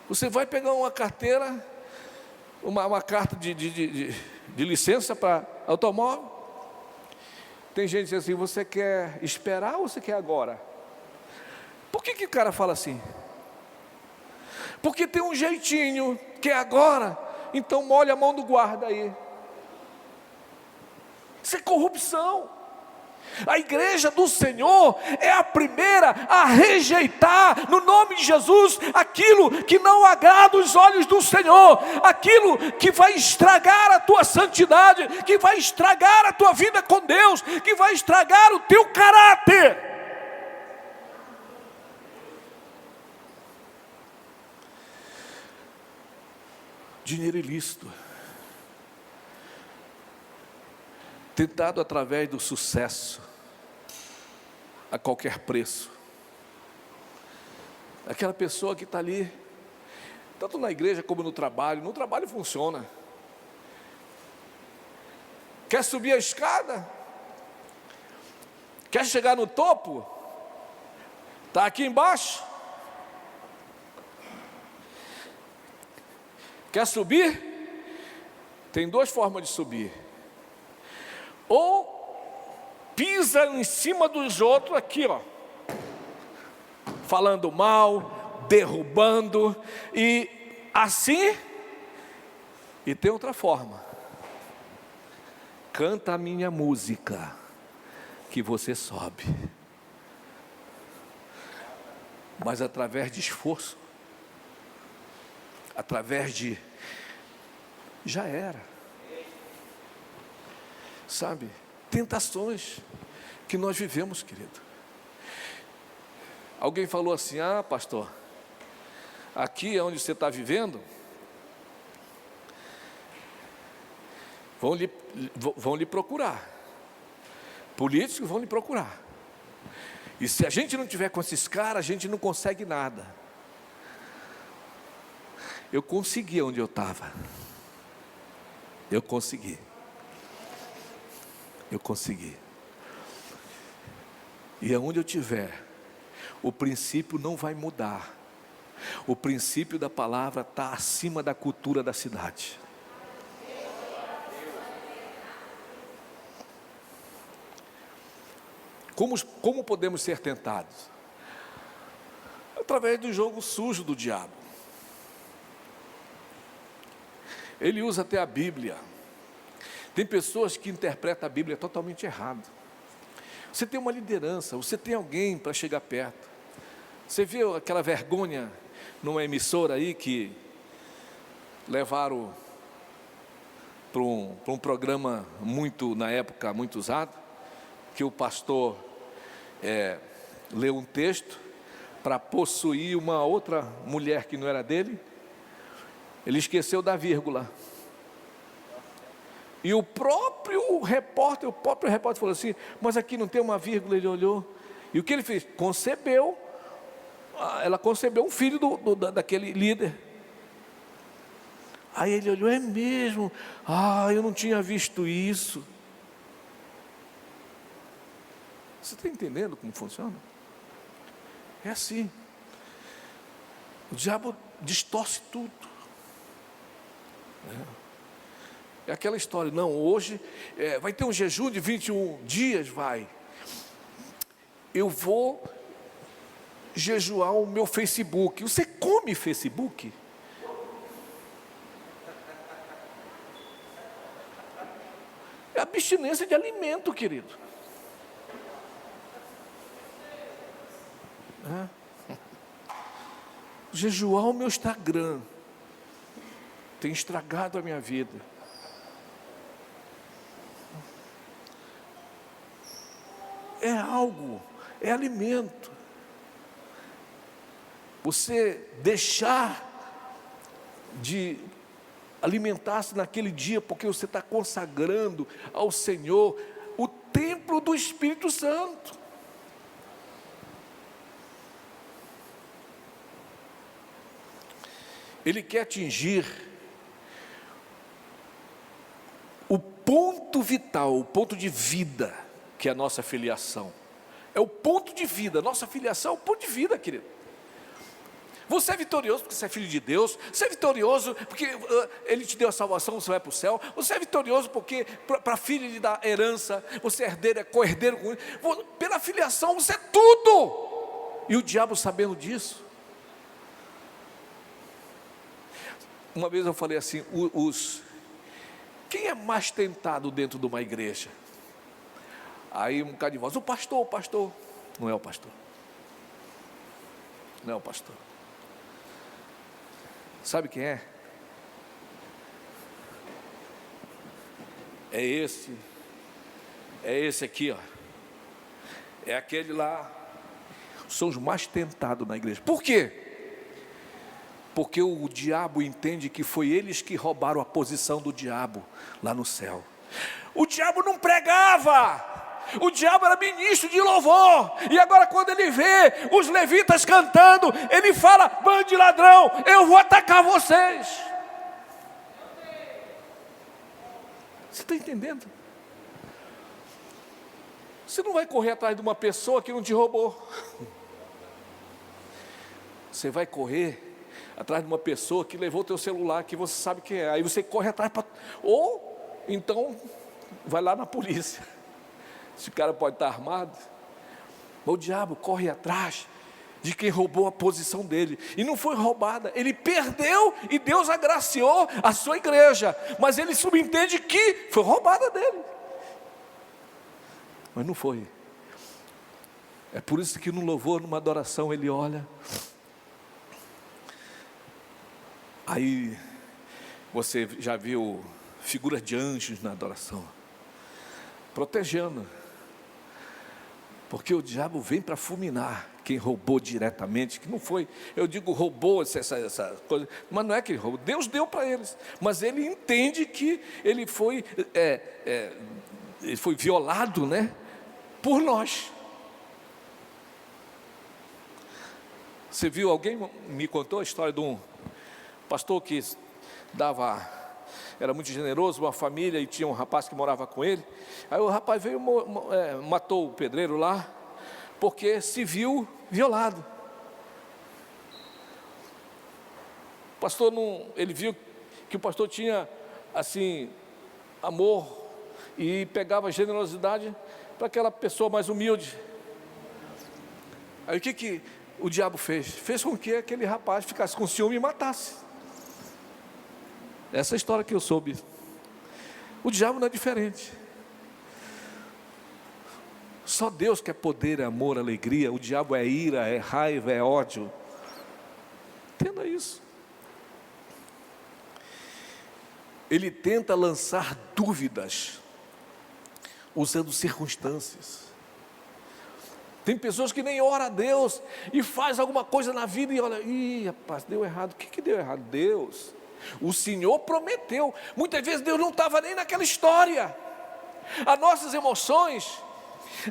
Você vai pegar uma carteira, uma carta de licença para automóvel. Tem gente que diz assim, você quer esperar ou você quer agora? Por que o cara fala assim? Porque tem um jeitinho, que é agora, então molha a mão do guarda aí. Isso é corrupção. A igreja do Senhor é a primeira a rejeitar, no nome de Jesus, aquilo que não agrada os olhos do Senhor, aquilo que vai estragar a tua santidade, que vai estragar a tua vida com Deus, que vai estragar o teu caráter. Dinheiro ilícito, tentado através do sucesso, a qualquer preço. Aquela pessoa que está ali, tanto na igreja como no trabalho funciona. Quer subir a escada? Quer chegar no topo? Está aqui embaixo. Quer subir? Tem 2 formas de subir. Ou pisa em cima dos outros aqui, ó, falando mal, derrubando, e assim. E tem outra forma: canta a minha música, que você sobe. Mas através de esforço, através de, já era. sabe? Tentações que nós vivemos, querido. Alguém falou assim: ah, pastor, aqui é onde você está vivendo, vão lhe procurar, políticos vão lhe procurar, e se a gente não tiver com esses caras, a gente não consegue nada. Eu consegui onde eu estava, eu consegui, e aonde eu tiver, o princípio não vai mudar. O princípio da palavra está acima da cultura da cidade. Como podemos ser tentados? Através do jogo sujo do diabo. Ele usa até a Bíblia. Tem pessoas que interpretam a Bíblia totalmente errado. Você tem uma liderança, você tem alguém para chegar perto. Você viu aquela vergonha numa emissora aí que levaram para um programa muito, na época, muito usado, que o pastor leu um texto para possuir uma outra mulher que não era dele. Ele esqueceu da vírgula. E o próprio repórter falou assim: mas aqui não tem uma vírgula. Ele olhou, e o que ele fez? Ela concebeu um filho daquele líder. Aí ele olhou: é mesmo? Eu não tinha visto isso. Você está entendendo como funciona? É assim. O diabo distorce tudo. É aquela história: não, hoje vai ter um jejum de 21 dias, eu vou jejuar o meu Facebook. Você come Facebook? É abstinência de alimento, querido. Jejuar o meu Instagram tem estragado a minha vida. É algo, é alimento. Você deixar de alimentar-se naquele dia, porque você está consagrando ao Senhor o templo do Espírito Santo. Ele quer atingir o ponto vital, o ponto de vida, que é a nossa filiação. É o ponto de vida, nossa filiação é o ponto de vida, querido. Você é vitorioso porque você é filho de Deus. Você é vitorioso porque Ele te deu a salvação, você vai para o céu. Você é vitorioso porque para filho Ele dá herança. Você é herdeiro, é co-herdeiro com Ele. Pela filiação você é tudo. E o diabo sabendo disso. Uma vez eu falei assim: quem é mais tentado dentro de uma igreja? Aí um bocado de voz: o pastor. Não é o pastor. Não é o pastor. Sabe quem é? É esse aqui, ó. É aquele lá. São os mais tentados na igreja. Por quê? Porque o diabo entende que foi eles que roubaram a posição do diabo lá no céu. O diabo não pregava. O diabo era ministro de louvor. E agora quando ele vê os levitas cantando, ele fala: bando de ladrão, eu vou atacar vocês. Você está entendendo? Você não vai correr atrás de uma pessoa que não te roubou. Você vai correr atrás de uma pessoa que levou o teu celular, que você sabe quem é. Aí você corre atrás ou então vai lá na polícia. Esse cara pode estar armado. Mas o diabo corre atrás de quem roubou a posição dele. E não foi roubada, ele perdeu e Deus agraciou a sua igreja. Mas ele subentende que foi roubada dele. Mas não foi. É por isso que no louvor, numa adoração, ele olha. Aí você já viu figuras de anjos na adoração. protegendo. Porque o diabo vem para fulminar quem roubou diretamente, que não foi, eu digo roubou essa coisa, mas não é que ele roubou, Deus deu para eles, mas ele entende que ele foi violado, né, por nós. Você viu, alguém me contou a história de um pastor que era muito generoso, uma família, e tinha um rapaz que morava com ele. Aí o rapaz veio, matou o pedreiro lá, porque se viu violado. O pastor ele viu que o pastor tinha, assim, amor, e pegava generosidade para aquela pessoa mais humilde. Aí o que o diabo fez? Fez com que aquele rapaz ficasse com ciúme e matasse. Essa é a história que eu soube. O diabo não é diferente. Só Deus que é poder, amor, alegria. O diabo é ira, é raiva, é ódio. Entenda isso. Ele tenta lançar dúvidas usando circunstâncias. Tem pessoas que nem oram a Deus e faz alguma coisa na vida e olha, rapaz, deu errado. O que deu errado? Deus. O Senhor prometeu. Muitas vezes Deus não estava nem naquela história. As nossas emoções,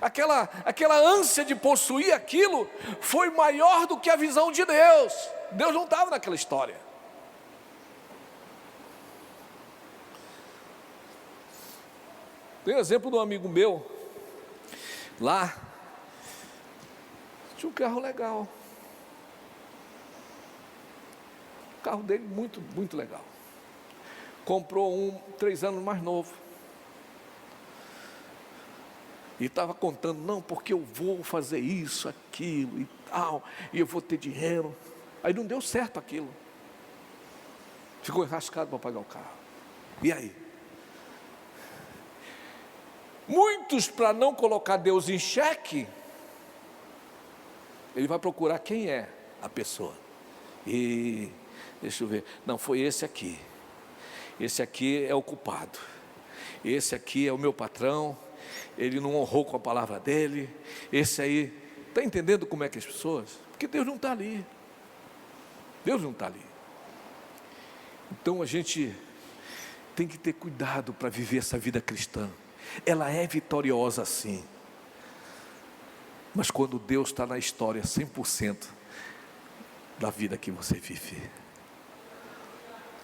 aquela ânsia de possuir aquilo, foi maior do que a visão de Deus. Deus não estava naquela história. Tem um exemplo de um amigo meu, lá, tinha um carro legal. O carro dele muito, muito legal. Comprou 3 anos mais novo. E estava contando, não, porque eu vou fazer isso, aquilo e tal, e eu vou ter dinheiro. Aí não deu certo aquilo. Ficou enrascado para pagar o carro. E aí? Muitos, para não colocar Deus em xeque, ele vai procurar quem é a pessoa. E deixa eu ver, não, foi esse aqui. Esse aqui é o culpado. Esse aqui é o meu patrão. Ele não honrou com a palavra dele. Esse aí, está entendendo como é que as pessoas? Porque Deus não está ali. Deus não está ali. Então a gente tem que ter cuidado para viver essa vida cristã. Ela é vitoriosa sim. Mas quando Deus está na história 100% da vida que você vive.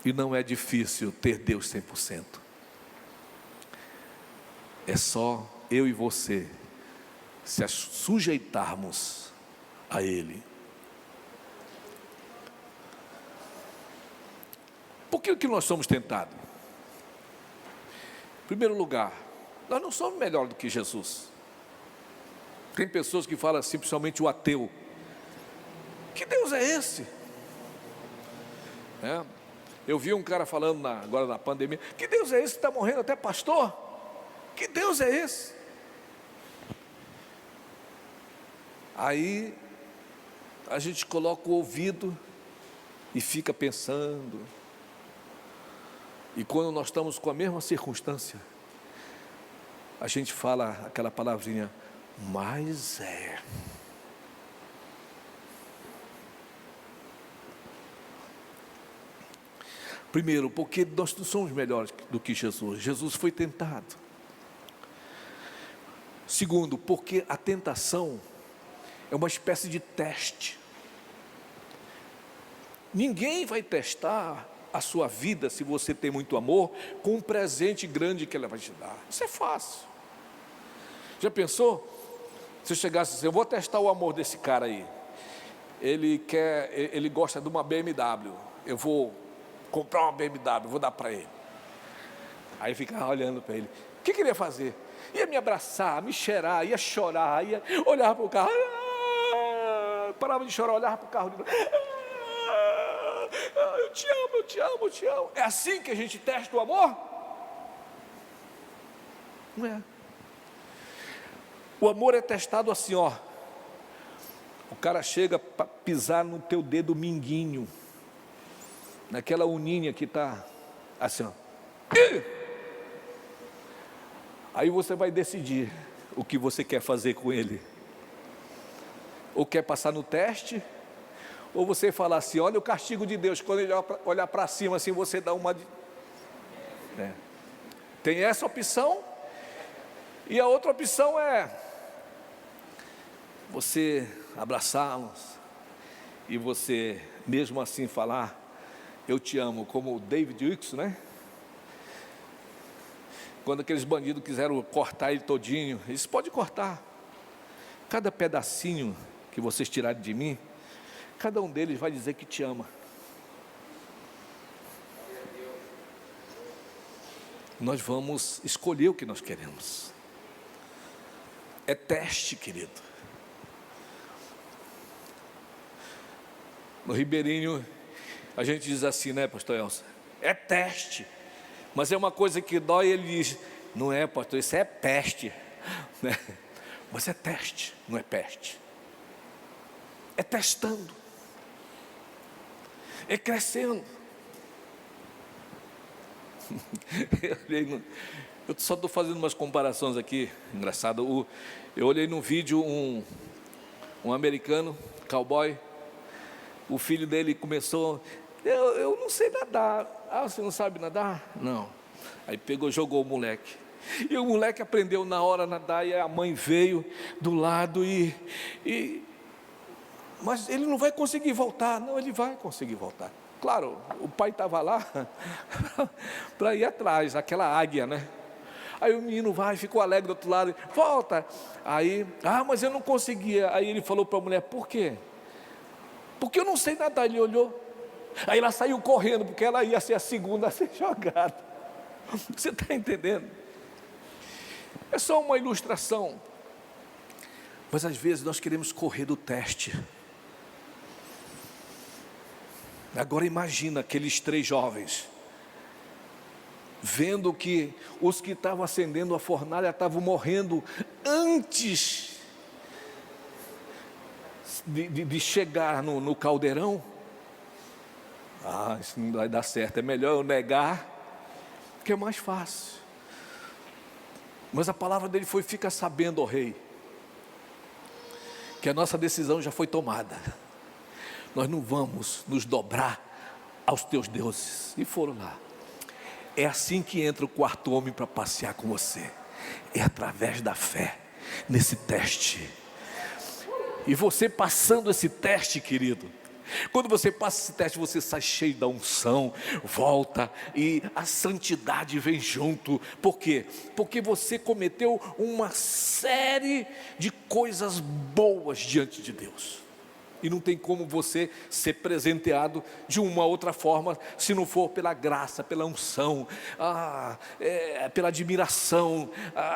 E não é difícil ter Deus 100%. É só eu e você se sujeitarmos a Ele. Por que nós somos tentados? Em primeiro lugar, nós não somos melhores do que Jesus. Tem pessoas que falam assim, principalmente o ateu. Que Deus é esse? Eu vi um cara falando agora na pandemia. Que Deus é esse que está morrendo até pastor? Que Deus é esse? Aí a gente coloca o ouvido e fica pensando. E quando nós estamos com a mesma circunstância, a gente fala aquela palavrinha, mas é. Primeiro, porque nós não somos melhores do que Jesus. Jesus foi tentado. Segundo, porque a tentação é uma espécie de teste. Ninguém vai testar a sua vida, se você tem muito amor, com um presente grande que ela vai te dar. Isso é fácil. Já pensou? Se eu chegasse assim, eu vou testar o amor desse cara aí. Ele gosta de uma BMW. Eu vou comprar uma BMW, vou dar para ele. Aí ficava olhando para ele. O que ele ia fazer? Ia me abraçar, me cheirar, ia chorar, ia olhar para o carro. Parava de chorar, olhava para o carro. Eu te amo, eu te amo, eu te amo. É assim que a gente testa o amor? Não é. O amor é testado assim, ó. O cara chega para pisar no teu dedo minguinho, naquela uninha que está assim, ó. Aí você vai decidir o que você quer fazer com ele. Ou quer passar no teste, ou você falar assim, olha o castigo de Deus, quando ele olhar para cima assim, você dá uma... Tem essa opção, e a outra opção é você abraçá-los, e você mesmo assim falar, eu te amo, como o David Wilson, né? Quando aqueles bandidos quiseram cortar ele todinho, eles podem cortar. Cada pedacinho que vocês tirarem de mim, cada um deles vai dizer que te ama. Nós vamos escolher o que nós queremos. É teste, querido. No Ribeirinho, a gente diz assim, né, pastor Elcio? É teste. Mas é uma coisa que dói, ele diz, não é, pastor, isso é peste. Né? Mas é teste, não é peste. É testando. É crescendo. Eu só estou fazendo umas comparações aqui, engraçado. Eu olhei num vídeo um americano, cowboy. O filho dele começou, eu não sei nadar. Ah, você não sabe nadar? Não. Aí pegou, jogou o moleque. E o moleque aprendeu na hora a nadar, e a mãe veio do lado mas ele não vai conseguir voltar. Não, ele vai conseguir voltar. Claro, o pai estava lá para ir atrás, aquela águia, né? Aí o menino vai, ficou alegre do outro lado, volta. Aí, mas eu não conseguia. Aí ele falou para a mulher, por quê? Porque eu não sei nadar. Ele olhou. Aí ela saiu correndo, porque ela ia ser a segunda a ser jogada. Você está entendendo? É só uma ilustração. Mas às vezes nós queremos correr do teste. Agora imagina aqueles 3 jovens, vendo que os que estavam acendendo a fornalha estavam morrendo antes de chegar no caldeirão. Isso não vai dar certo, é melhor eu negar, que é mais fácil. Mas a palavra dele foi, fica sabendo, ó rei, que a nossa decisão já foi tomada. Nós não vamos nos dobrar aos teus deuses. E foram lá. É assim que entra o 4º homem para passear com você. É através da fé, nesse teste. E você passando esse teste, querido, quando você passa esse teste, você sai cheio da unção, volta e a santidade vem junto. Por quê? Porque você cometeu uma série de coisas boas diante de Deus. E não tem como você ser presenteado de uma outra forma, se não for pela graça, pela unção, pela admiração.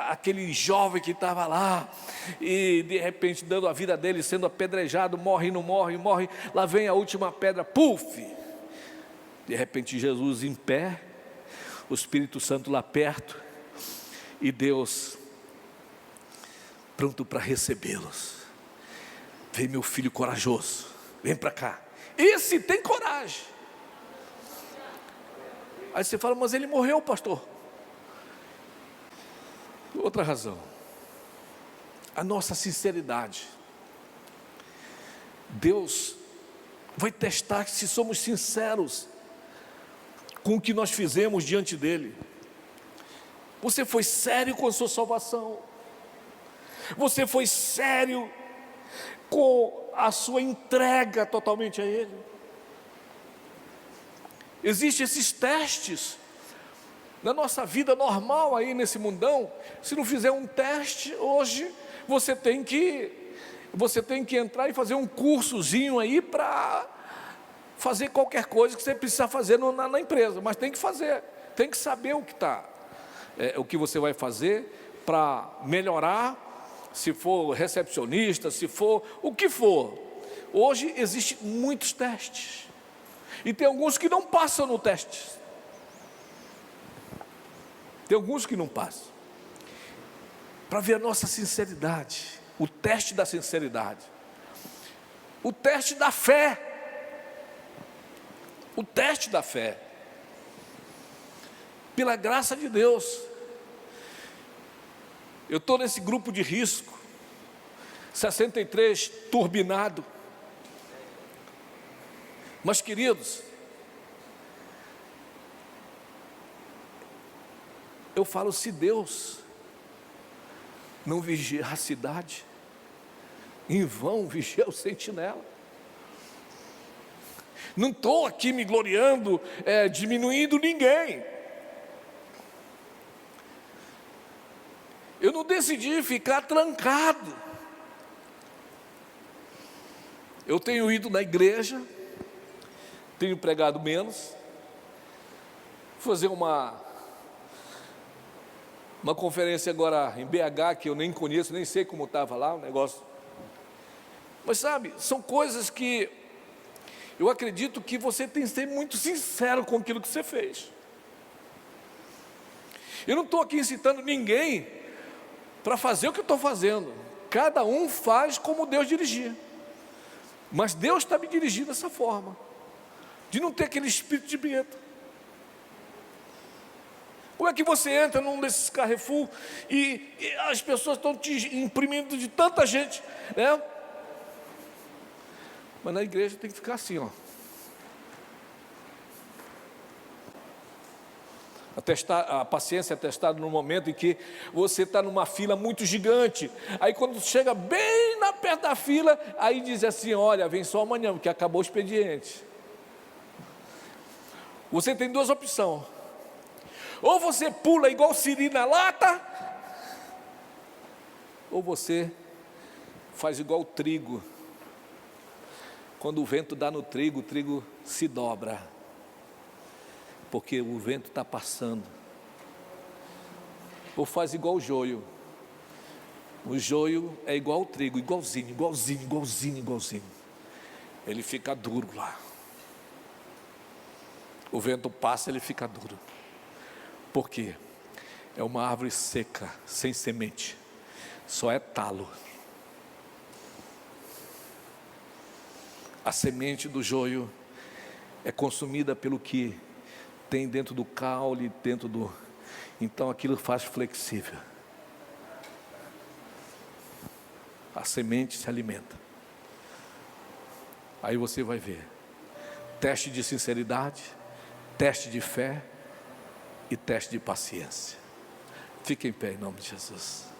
Aquele jovem que estava lá, e de repente dando a vida dele, sendo apedrejado, morre, não morre, morre, lá vem a última pedra, puf! De repente Jesus em pé, o Espírito Santo lá perto, e Deus pronto para recebê-los. Vem meu filho corajoso, vem para cá. Esse tem coragem. Aí você fala, mas ele morreu, pastor. Outra razão, a nossa sinceridade. Deus vai testar se somos sinceros com o que nós fizemos diante dele. Você foi sério com a sua salvação? Você foi sério com a sua entrega totalmente a Ele? Existem esses testes na nossa vida normal aí nesse mundão. Se não fizer um teste hoje, você tem que entrar e fazer um cursozinho aí para fazer qualquer coisa que você precisa fazer na empresa. Mas tem que fazer, tem que saber o que você vai fazer para melhorar. Se for recepcionista, se for o que for. Hoje existem muitos testes. E tem alguns que não passam no teste. Tem alguns que não passam. Para ver a nossa sinceridade. O teste da sinceridade. O teste da fé. O teste da fé. Pela graça de Deus. Eu estou nesse grupo de risco, 63 turbinado. Mas, queridos, eu falo, se Deus não vigiar a cidade, em vão vigia o sentinela. Não estou aqui me gloriando, diminuindo ninguém. Eu não decidi ficar trancado. Eu tenho ido na igreja, tenho pregado menos, fazer uma conferência agora em BH, que eu nem conheço, nem sei como estava lá o negócio. Mas sabe, são coisas que eu acredito que você tem que ser muito sincero com aquilo que você fez. Eu não estou aqui incitando ninguém para fazer o que eu estou fazendo. Cada um faz como Deus dirigir. Mas Deus está me dirigindo dessa forma, de não ter aquele espírito de medo. Como é que você entra num desses Carrefour e as pessoas estão te imprimindo de tanta gente, né? Mas na igreja tem que ficar assim, ó. A paciência é testada no momento em que você está numa fila muito gigante. Aí quando chega bem na perto da fila, aí diz assim, olha, vem só amanhã, porque acabou o expediente. Você tem duas opções. Ou você pula igual siri na lata, ou você faz igual o trigo. Quando o vento dá no trigo, o trigo se dobra, porque o vento está passando. Ou faz igual o joio. O joio é igual ao trigo, igualzinho, igualzinho, igualzinho, igualzinho. Ele fica duro lá. O vento passa, ele fica duro. Por quê? É uma árvore seca, sem semente, só é talo. A semente do joio é consumida pelo que tem dentro do caule, então aquilo faz flexível. A semente se alimenta. Aí você vai ver teste de sinceridade, teste de fé e teste de paciência. Fique em pé em nome de Jesus.